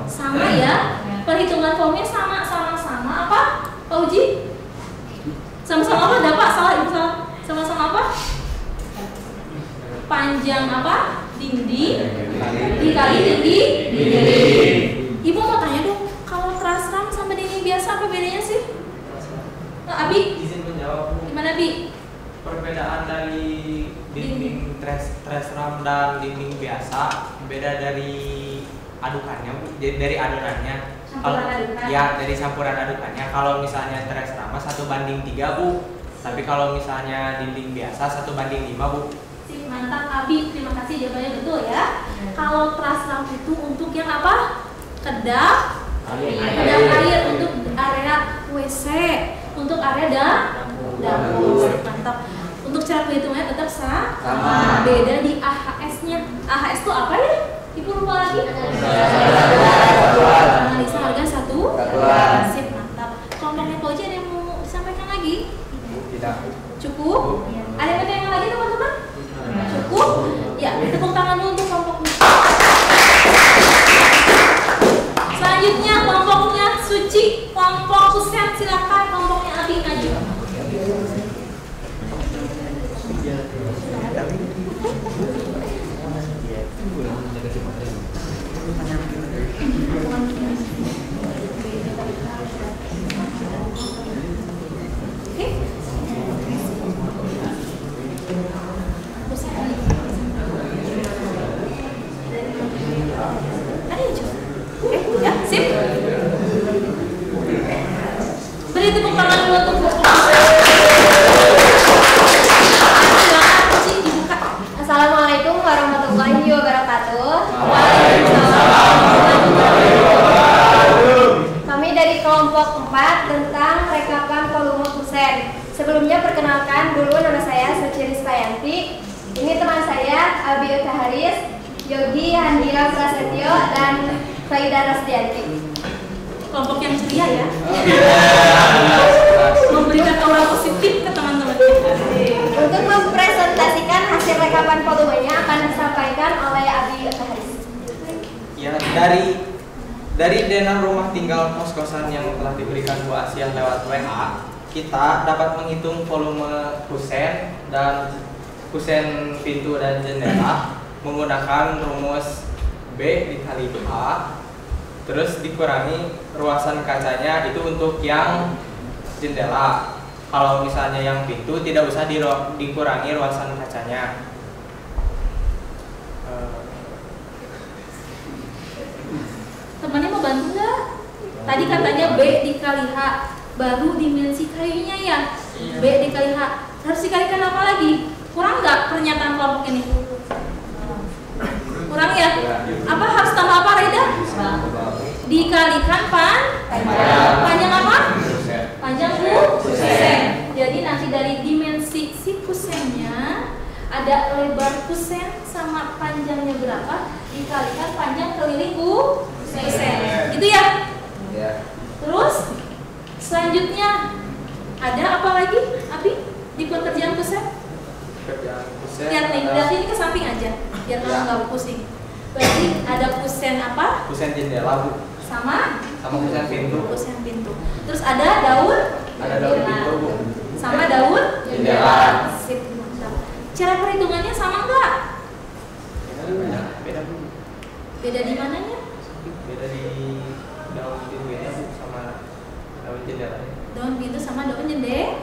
Sama ya. Perhitungan volumenya sama apa? Pak Uji? Sama-sama apa? Ada Pak? Salah Ibu salah. Sama-sama apa? Panjang apa? Dinding dikali dinding. Ibu mau tanya dong, kalau trasram sama dinding biasa apa bedanya sih? Abi? Izin menjawab. Gimana Bi? Perbedaan dari dinding trasram dan dinding biasa beda dari adukannya, Bu. Dari adonannya. Campuran adukan. Ya, dari campuran adukannya. Kalau misalnya trasram 1:3, Bu. Tapi kalau misalnya dinding biasa 1:5, Bu. Sip, mantap Abi, terima kasih jawabannya betul ya. Kalau trasram itu untuk yang apa? Kedap air untuk area WC, untuk area dapur. Mantap. Untuk cara perhitungannya tetap sama. Beda di AHS-nya. AHS itu apa ya? Ibu lupa lagi? Analisa harga satu. Sip, mantap. Kelompoknya Pak Uji ada yang mau disampaikan lagi? Tidak. Cukup? Ada yang mau lagi teman-teman? Cukup? Ya, tepuk tangan dulu untuk kelompoknya. Selanjutnya kelompoknya Suci, kelompok Kusen, silakan kelompoknya Abi maju. Ya, sip. Beri tepuk tangan dulu untuk Assalamualaikum warahmatullahi wabarakatuh. Kami dari kelompok 4 tentang rekapan volume kusen. Sebelumnya perkenalkan dulu, nama saya Suci Rizkayanti. Ini teman saya Abi Utaharis, Yogi Handira Prasetyo, dan Faida Rasdianti. kelompok yang ceria ya. Memberikan aura positif ke teman-teman. Untuk mempresentasikan hasil rekapan volumenya akan disampaikan oleh Abi Haris. Ya, dari dana rumah tinggal kos-kosan yang telah diberikan Bu Asia lewat WA, kita dapat menghitung volume kusen dan kusen pintu dan jendela menggunakan rumus B dikali A, terus dikurangi ruasan kacanya itu untuk yang jendela. Kalau misalnya yang pintu tidak usah dikurangi ruasan kacanya. Temannya mau bantu nggak? Tadi katanya B dikali H, baru dimensi kayunya ya. B dikali H, harus dikalikan apa lagi? Kurang nggak pernyataan kelompok ini? Kurang ya? Apa harus tambah apa, Reda? Dikalikan panjang apa? Panjang kusen. Jadi nanti dari dimensi si kusennya ada lebar kusen sama panjangnya berapa dikalikan panjang keliling kusen. Gitu ya? Terus selanjutnya ada apa lagi? Abi di pekerjaan kusen? Lihat nih, berarti ini ke samping aja biar kamu nggak pusing. Berarti ada kusen apa? Kusen jendela, Bu. Sama kusen pintu. Kusen pintu. Terus ada daun? Ada daun pintu, Bu. Sama daun? Jendela. Sip, mantap. Cara perhitungannya sama nggak? Beda, Bu. Beda di mananya? Beda di daun pintunya, Bu, sama daun jendela. Daun pintu sama daun jendela.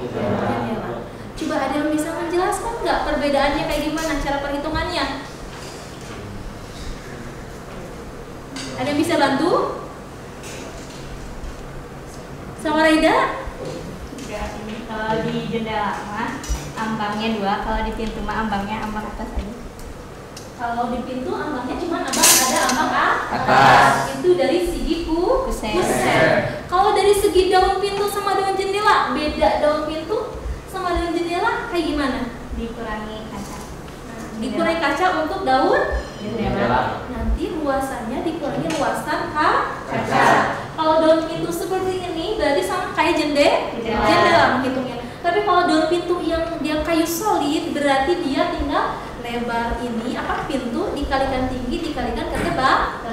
Coba ada yang bisa menjelaskan nggak perbedaannya kayak gimana cara perhitungannya? Ada yang bisa bantu? Sama Raida? Kalau di jendela mah ambangnya 2, kalau di pintu mah ambangnya ambang atas aja. Kalau di pintu ambangnya cuma ada ambang atas. Itu dari segi kusen. Kalau dari segi daun pintu sama daun jendela, beda daun pintu sama daun jendela kayak gimana? Dikurangi kaca. dikurangi kaca untuk daun jendela. Nanti luasannya dikurangi luasan kaca. Kalau daun pintu seperti ini berarti sama kayak jendela menghitungnya. Tapi kalau daun pintu yang dia kayu solid berarti dia tinggal lebar ini pintu dikalikan tinggi dikalikan ketebalan.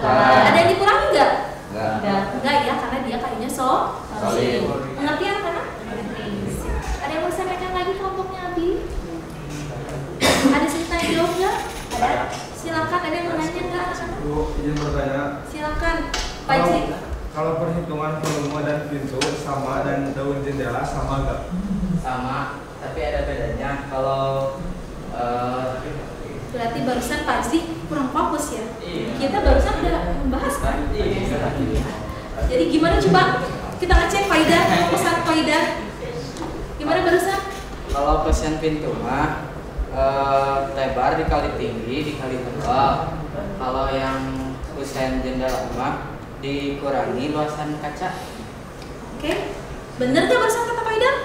Ada yang dikurangi nggak? Enggak ya, karena dia kayunya solid. Pengertian kan? Ada yang mau sampaikan lagi kelompoknya Abi? Ada cerita yang jawab nggak? Ada? Silakan, ada yang mau nanya nggak anak-anak? Bu, izin bertanya. Silakan, Pak Cik. Kalau perhitungan volume dan pintu sama dan daun jendela sama nggak? Sama, tapi ada bedanya. Kalau berarti barusan Pak Cik kurang fokus ya? Iya. Kita barusan udah membahas kan? Iya. Jadi gimana coba kita ngecek faidah, pesan faidah? Gimana barusan? Kalau pesen pintu mah lebar dikali tinggi dikali tebal. Kalau yang kusen jendela mah dikurangi luasan kaca. Oke, bener gak barusan kata faidah?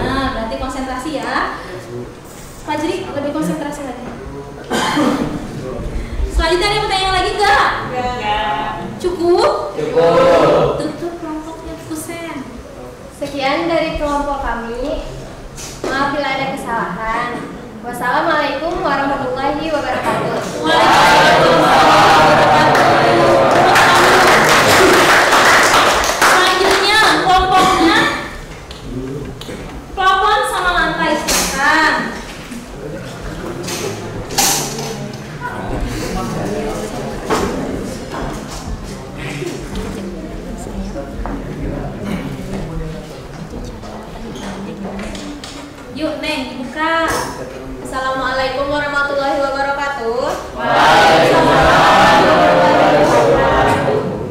Nah, berarti konsentrasi ya. Fajri lebih konsentrasi lagi. Selanjutnya ada pertanyaan lagi nggak? Cukup? Tutup kelompoknya kusen. Sekian dari kelompok kami. Maaf bila ada kesalahan. Wassalamualaikum warahmatullahi wabarakatuh. Selanjutnya kelompoknya plafon sama lantai, silakan. Yuk Neng, buka. Assalamualaikum warahmatullahi wabarakatuh.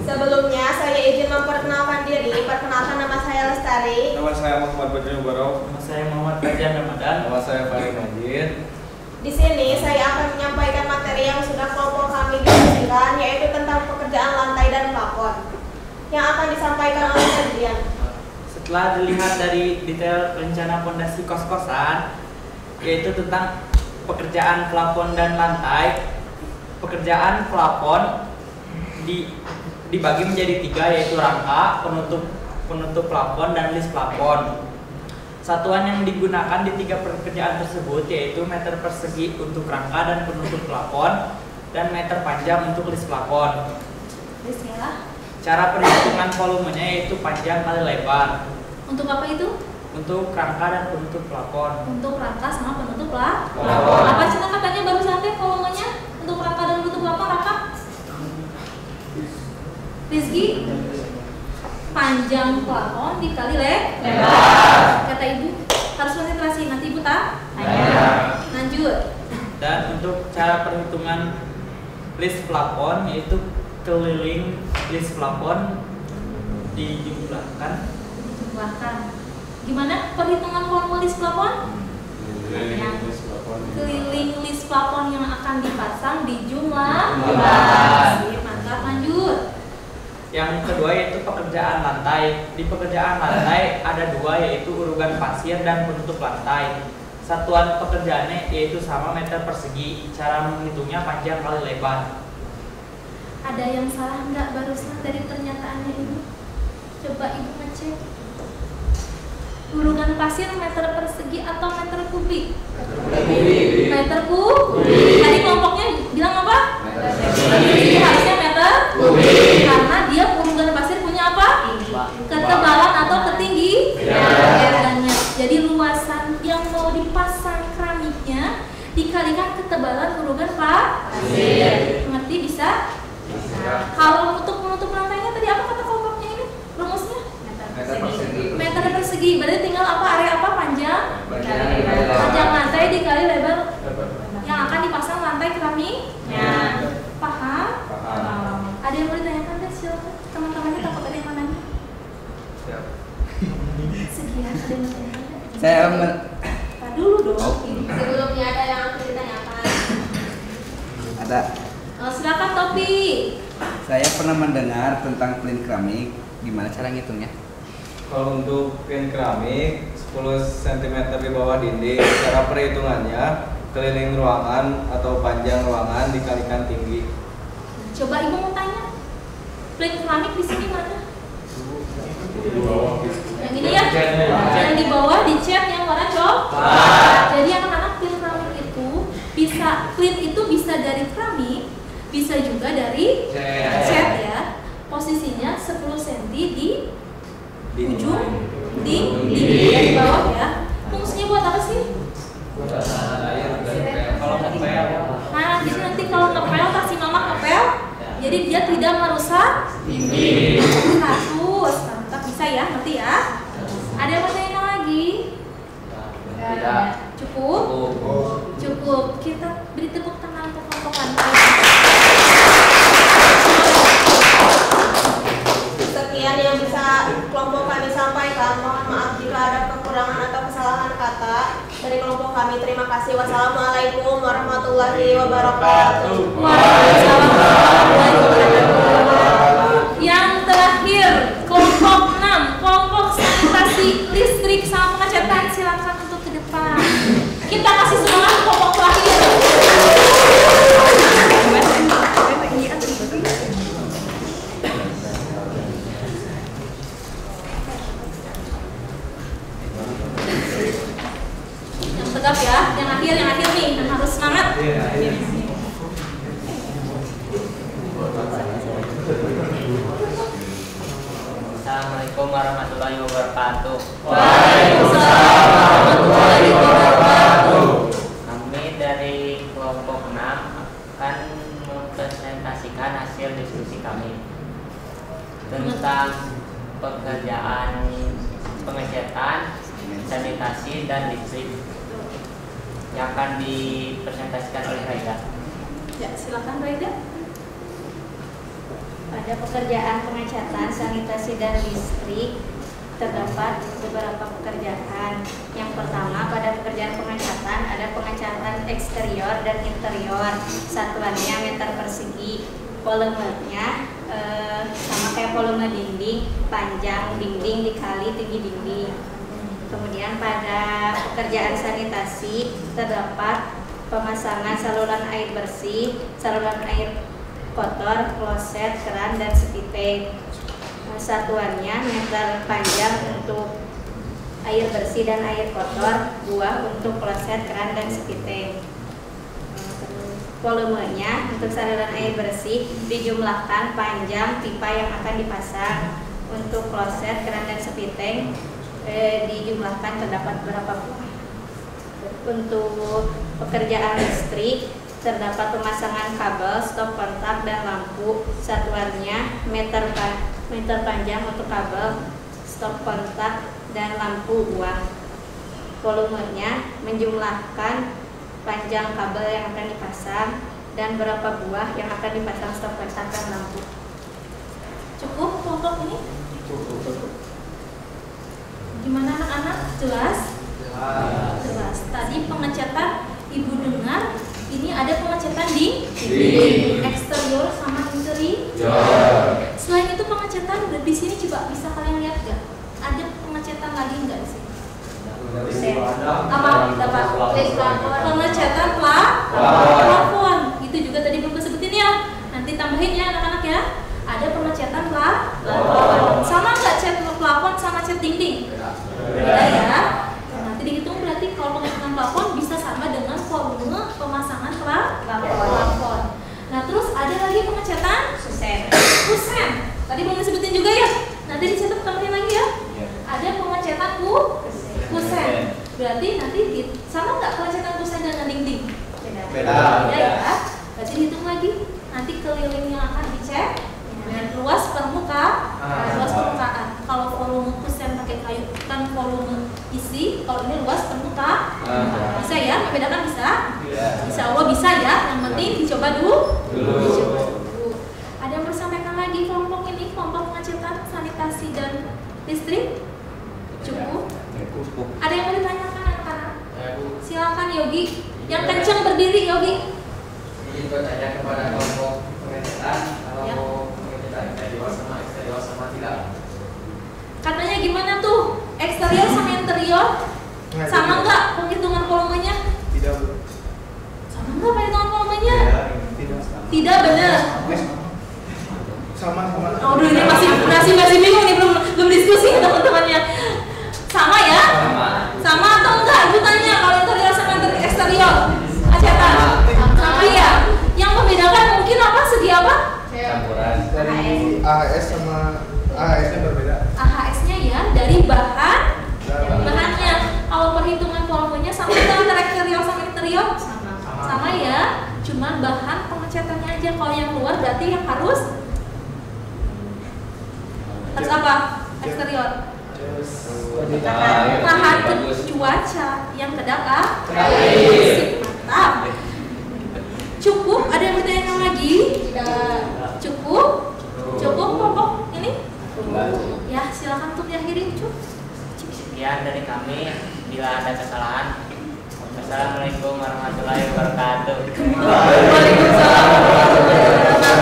Sebelumnya saya izin memperkenalkan diri. Perkenalkan nama saya Lestari. Nama saya Muhammad Badrul Barok. Nama saya Muhammad Fajar Ramadan. Nama saya Farid Majid. Di sini saya akan menyampaikan materi yang sudah kelompok kami diskusikan, yaitu tentang pekerjaan lantai dan plafon yang akan disampaikan oleh Adrian. Setelah dilihat dari detail rencana fondasi kos-kosan, yaitu tentang pekerjaan plafon dan lantai. Pekerjaan plafon dibagi menjadi 3, yaitu rangka, penutup plafon, dan list plafon. Satuan yang digunakan di 3 pekerjaan tersebut yaitu meter persegi untuk rangka dan penutup plafon dan meter panjang untuk list plafon. Cara perhitungan volumenya yaitu panjang kali lebar. Untuk apa itu? Untuk rangka dan penutup plafon. Untuk rangka sama penutup plafon. Apa sih katanya baru santai volumenya? Untuk rangka dan penutup plafon rangka? Rizky? Panjang plafon dikali lebar. Kata ibu harus konsentrasi, nanti ibu tanya. Lanjut. Dan untuk cara perhitungan list plafon yaitu keliling list plafon dijumlahkan. Gimana perhitungan volume list plafon? Keliling list plafon yang akan dipasang dijumlahkan. Mantap, lanjut. Yang kedua yaitu pekerjaan lantai. Di pekerjaan lantai ada 2 yaitu urugan pasir dan penutup lantai. Satuan pekerjaannya yaitu sama meter persegi. Cara menghitungnya panjang kali lebar. Ada yang salah nggak barusan dari pernyataannya ibu? Coba ibu ngecek. Urugan pasir meter persegi atau meter kubik? Meter kubik. Tadi kelompoknya bilang apa? Jadi harusnya meter kubik. Karena dia urugan pasir punya apa? Ketebalan atau ketinggian. Jadi luasan yang mau dipasang keramiknya dikalikan ketebalan urugan pasir. Ngerti bisa? Kalau untuk penutup lantainya tadi apa kata kelompoknya ini? Rumusnya? Meter persegi. Berarti tinggal apa? Area apa? Panjang? Panjang lantai dikali lebar yang akan dipasang lantai keramiknya. Paham? Ada yang mau ditanyakan deh? Silakan. Teman-temannya takut ada yang mau nanya. Sekian. Ada yang mau ditanyakan? Tadi dulu dong. Sebelumnya ada yang ditanyakan. Ada. Silakan Topi. Saya pernah mendengar tentang plin keramik. Gimana cara ngitungnya? Kalau untuk plin keramik 10 cm di bawah dinding, cara perhitungannya keliling ruangan atau panjang ruangan dikalikan tinggi. Coba ibu mau tanya, plate keramik di sini mana? Yang ini ya, yang di bawah dicat yang warna coklat. Jadi anak-anak plate keramik itu bisa, plate itu bisa dari keramik, bisa juga dari cat ya. Posisinya 10 cm di ujung di bawah ya. Fungsinya buat apa sih? Kalau ngepel. Nah, jadi nanti kalau ngepel kasih mama ngepel. Jadi dia tidak merusak dinding. Bagus, mantap, bisa ya, nanti ya. Ada yang mau tanya lagi? Tidak. Cukup? Cukup. Kita beri tepuk tangan untuk kelompok lantai. Sekian yang bisa kelompok kami sampaikan. Mohon maaf jika ada kekurangan atau kesalahan kata dari kelompok kami. Terima kasih. Wassalamualaikum warahmatullahi wabarakatuh. Yang terakhir, kelompok 6, kelompok sanitasi listrik sama pengecatan. Silakan untuk ke depan. Kita kasih semangat kelompok terakhir. Yang tegap ya, yang akhir nih, yang harus semangat. Assalamualaikum warahmatullahi wabarakatuh. Waalaikumsalam warahmatullahi wabarakatuh. Kami dari kelompok 6 akan mempresentasikan hasil diskusi kami tentang pekerjaan pengecatan, sanitasi, dan listrik yang akan dipresentasikan oleh Raida. Ya, silakan Raida. Pada pekerjaan pengecatan, sanitasi, dan listrik terdapat beberapa pekerjaan. Yang pertama, pada pekerjaan pengecatan ada pengecatan eksterior dan interior. Satuannya meter persegi. Volumenya sama kayak volume dinding, panjang dinding dikali tinggi dinding. Kemudian pada pekerjaan sanitasi terdapat pemasangan saluran air bersih, saluran air kotor, kloset, keran, dan sepiteng. Satuannya meter panjang untuk air bersih dan air kotor, 2 untuk kloset, keran, dan sepiteng. Volumenya untuk saluran air bersih dijumlahkan panjang pipa yang akan dipasang. Untuk kloset, keran, dan sepiteng dijumlahkan terdapat berapa buah. Untuk pekerjaan listrik terdapat pemasangan kabel, stop kontak, dan lampu. Satuannya meter panjang untuk kabel, stop kontak, dan lampu buang. Volumenya menjumlahkan panjang kabel yang akan dipasang dan berapa buah yang akan dipasang stop kontak dan lampu. Cukup kelompok ini? Cukup. Gimana anak-anak? Jelas? Jelas. Tadi pengecatan ibu dengar ini ada pengecatan di eksterior sama interior. Selain itu pengecatan di sini coba bisa kalian lihat gak? Ada pengecatan lagi nggak di sini? Pengecatan plafon. Itu juga tadi belum sebutin ya. Nanti tambahin ya anak-anak ya. Ada pengecatan plafon. Sama nggak cat plafon sama cat dinding? Beda ya. Nanti dihitung berarti kalau pengecatan plafon bisa sama dengan volume pemasangan plafon. Nah terus ada lagi pengecatan kusen. Tadi belum disebutin juga ya. Nanti dicatat tambahin lagi ya. Ada pengecatan kusen. Berarti nanti sama nggak pengecatan kusen dengan dinding? Beda ya. Berarti dihitung lagi. Nanti keliling yang akan dicek dan luas permukaan. Kalau volume kusen pakai kayu kan volume isi. Kalau ini luas permukaan. Bisa ya? Membedakan bisa? Insya Allah bisa ya. Yang penting dicoba dulu. Ada yang bersampaikan lagi kelompok ini, kelompok pengecatan, sanitasi, dan listrik? Cukup? Ada yang mau ditanyakan anak-anak? Silakan Yogi. Yang kencang berdiri Yogi. Ini bertanya kepada kelompok pengecatan kalau pengecatan interior sama eksterior sama tidak. Katanya gimana tuh? Eksterior sama interior? Sama nggak penghitungan volumenya? Tidak. Enggak, perhitungan volumenya tidak benar. Sama. Oh, ini masih bingung nih, belum diskusi teman-temannya. Sama ya? Sama atau enggak? Ibu tanya kalau interior sama eksterior. Aceta. Sama ya? Yang membedakan mungkin apa? Segi apa? Campuran. Dari AHS sama AHS-nya berbeda. AHS-nya ya dari bahannya. Kalau perhitungan volumenya sama antara eksterior sama interior? Sama ya. Cuman bahan pengecatannya aja. Kalau yang luar berarti yang harus apa? Eksterior. Tahan cuaca. Yang kedap mantap. Cukup? Ada yang bertanya lagi? Cukup pokok ini? Ya silakan untuk diakhiri. Cukup. Sekian dari kami. Bila ada kesalahan, Assalamualaikum warahmatullahi wabarakatuh. Waalaikumsalam warahmatullahi wabarakatuh.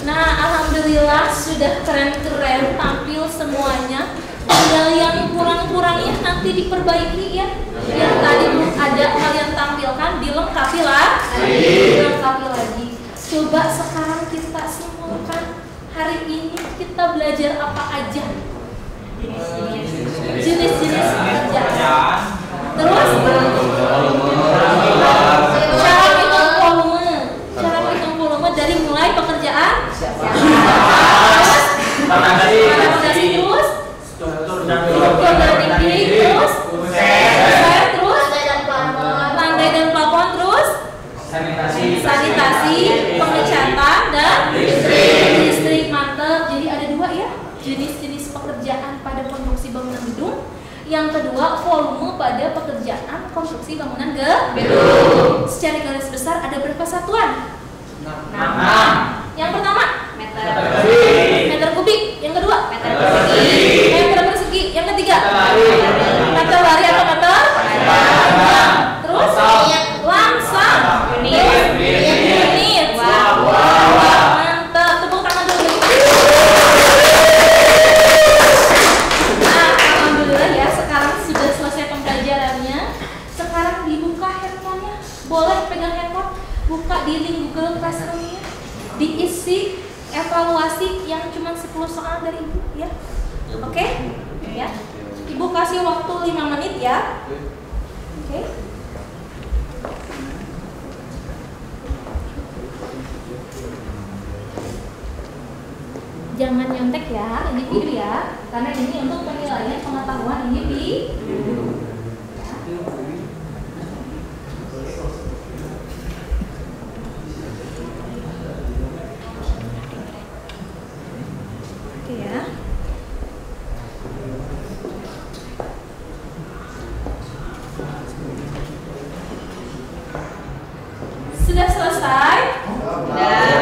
Nah, alhamdulillah sudah keren-keren tampil semuanya. Tinggal yang kurang-kurangnya nanti diperbaiki ya. Yang tadi belum ada kalian tampilkan dilengkapi lagi. Coba sekarang kita simpulkan hari ini kita belajar apa aja. Jenis-jenis pekerjaan. Terus cara hitung volume dari mulai pekerjaan fondasi terus struktur dan dinding terus lantai dan plafon terus sanitasi pengecatan dan listrik. Mantap. Jadi ada dua ya jenis-jenis pekerjaan pada konstruksi bangunan gedung. Yang kedua volume pada pekerjaan konstruksi bangunan gedung. Secara garis besar ada berapa satuan? 6. Yang pertama meter kubik. Yang kedua meter persegi. Yang ketiga meter lari atau meter terus langsam unit. Mantap, tepuk tangan dulu. Nah, alhamdulillah ya sekarang sudah selesai pembelajarannya. Sekarang dibuka handphonenya. Boleh pegang handphone, buka di link Google Classroom-nya. Diisi evaluasi yang cuma 10 soal dari Ibu ya. Oke? Ya. Ibu kasih waktu 5 menit ya. Oke. Jangan nyontek ya, individu ya. Karena ini untuk penilaian pengetahuan individu. Ya. Sudah selesai? Sudah.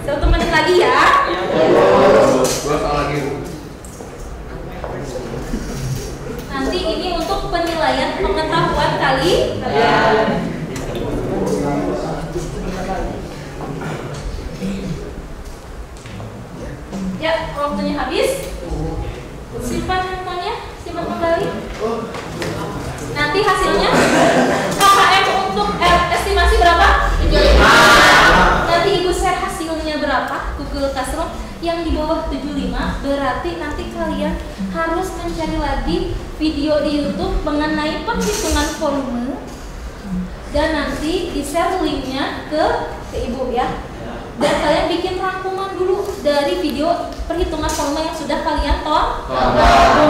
1 menit lagi ya. Nanti ini untuk penilaian pengetahuan kalian. Ya, waktunya habis. Simpan handphonenya, simpan kembali. Nanti hasilnya KKM untuk estimasi berapa? 75. Nanti Ibu share hasilnya berapa? Google Classroom yang di bawah 75. Berarti nanti kalian harus mencari lagi video di YouTube mengenai penghitungan volume. Dan nanti di-share linknya ke Ibu ya. Dan kalian bikin rangkuman dulu dari video perhitungan volume yang sudah kalian tonton.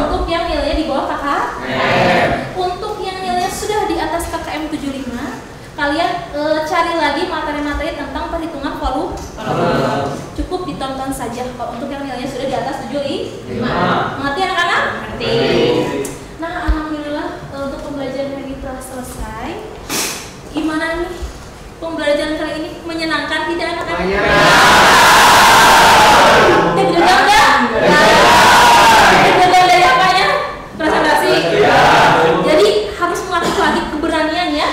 Untuk yang nilainya di bawah KKM. Untuk yang nilainya sudah di atas KKM 75, kalian cari lagi materi-materi tentang perhitungan volume. Cukup ditonton saja. Kalau untuk yang nilainya sudah di atas 75. Mengerti anak-anak? Mengerti. Nah, alhamdulillah untuk pembelajaran hari ini telah selesai. Gimana nih? Pembelajaran kali ini menyenangkan tidak anak-anak? Deg-degan enggak? Deg-degan dari apanya? Presentasi? Jadi harus melatih lagi keberaniannya.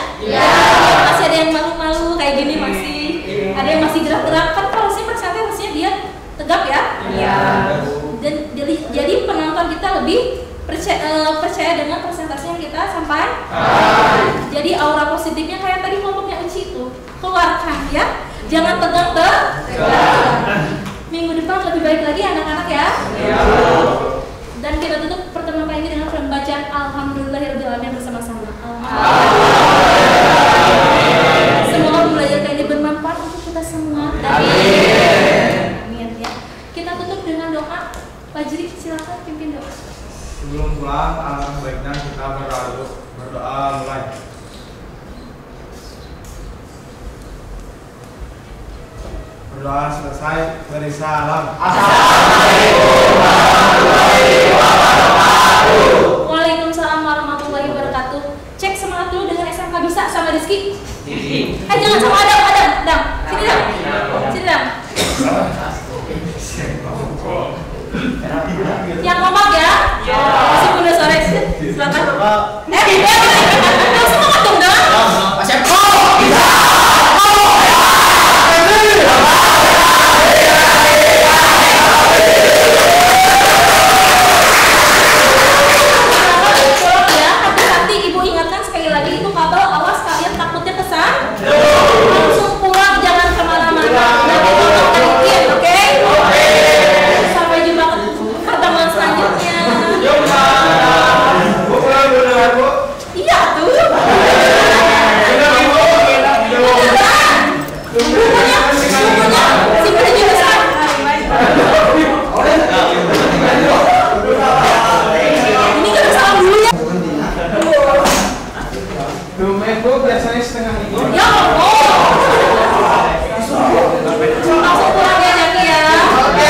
Masih ada yang malu-malu kayak gini, masih ada yang masih gerak-gerak. Kan kalau sih presentasi harusnya dia tegap ya. Dan jadi percaya dengan presentasi yang kita sampaikan. Jadi aura positifnya kayak tadi kelompoknya Uci itu keluarkan ya. Jangan tegang minggu depan lebih baik lagi anak-anak ya. Dan kita tutup pertemuan kali ini dengan pembacaan Alhamdulillahirobbilalamin bersama-sama. Semoga belajar kali ini bermanfaat untuk kita semua. Amin ya. Kita tutup dengan doa. Pak Jiri, silakan pimpin doa. Sebelum pulang, alangkah baiknya kita berdoa mulai. Berdoa selesai, beri salam. Waalaikumsalam warahmatullahi wabarakatuh. Cek semangat dulu dengan SMK bisa sama Rizky. Jangan sama Adam. Sini Dam. Yang kompak ya. Masih Bunda sore. Silakan. Semangat dong, Dam. Langsung pulang, jangan kemana-mana. Nanti tonton Taikin, oke? Sampai jumpa pertemuan selanjutnya. Iya tuh. Ini kan salam dulu ya. Bu, biasanya setengah itu. Ya Allah. Langsung pulang ya Jaki ya. Oke,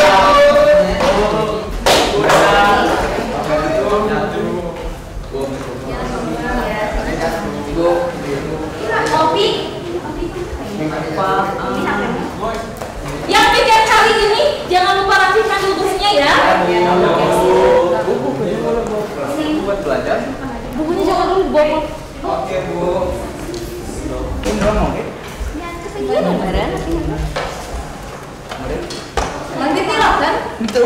Kopi. Yang tiket kali ini jangan lupa rapikan dulu bukunya ya. Buat belajar. Bukunya jangan dulu dibawa. Oke, Bu. Iya beneran. Nanti tilap kan? Betul.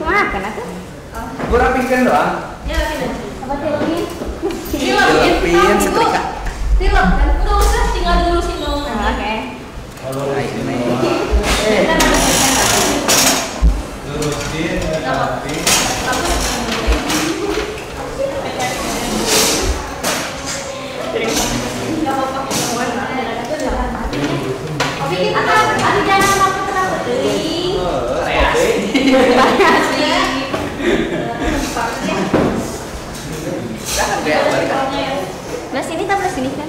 Makan aku. Gue rapihkan doang. Ya rapin. Apa tilapin? Tilapin setrika. Tilap kan? Enggak usah, tinggal dilurusin dong. Oke. Lurusin, rapi. Bikin ada jangan sampai terlalu kering. Dah, balik. Belah sini tak belah sini kan?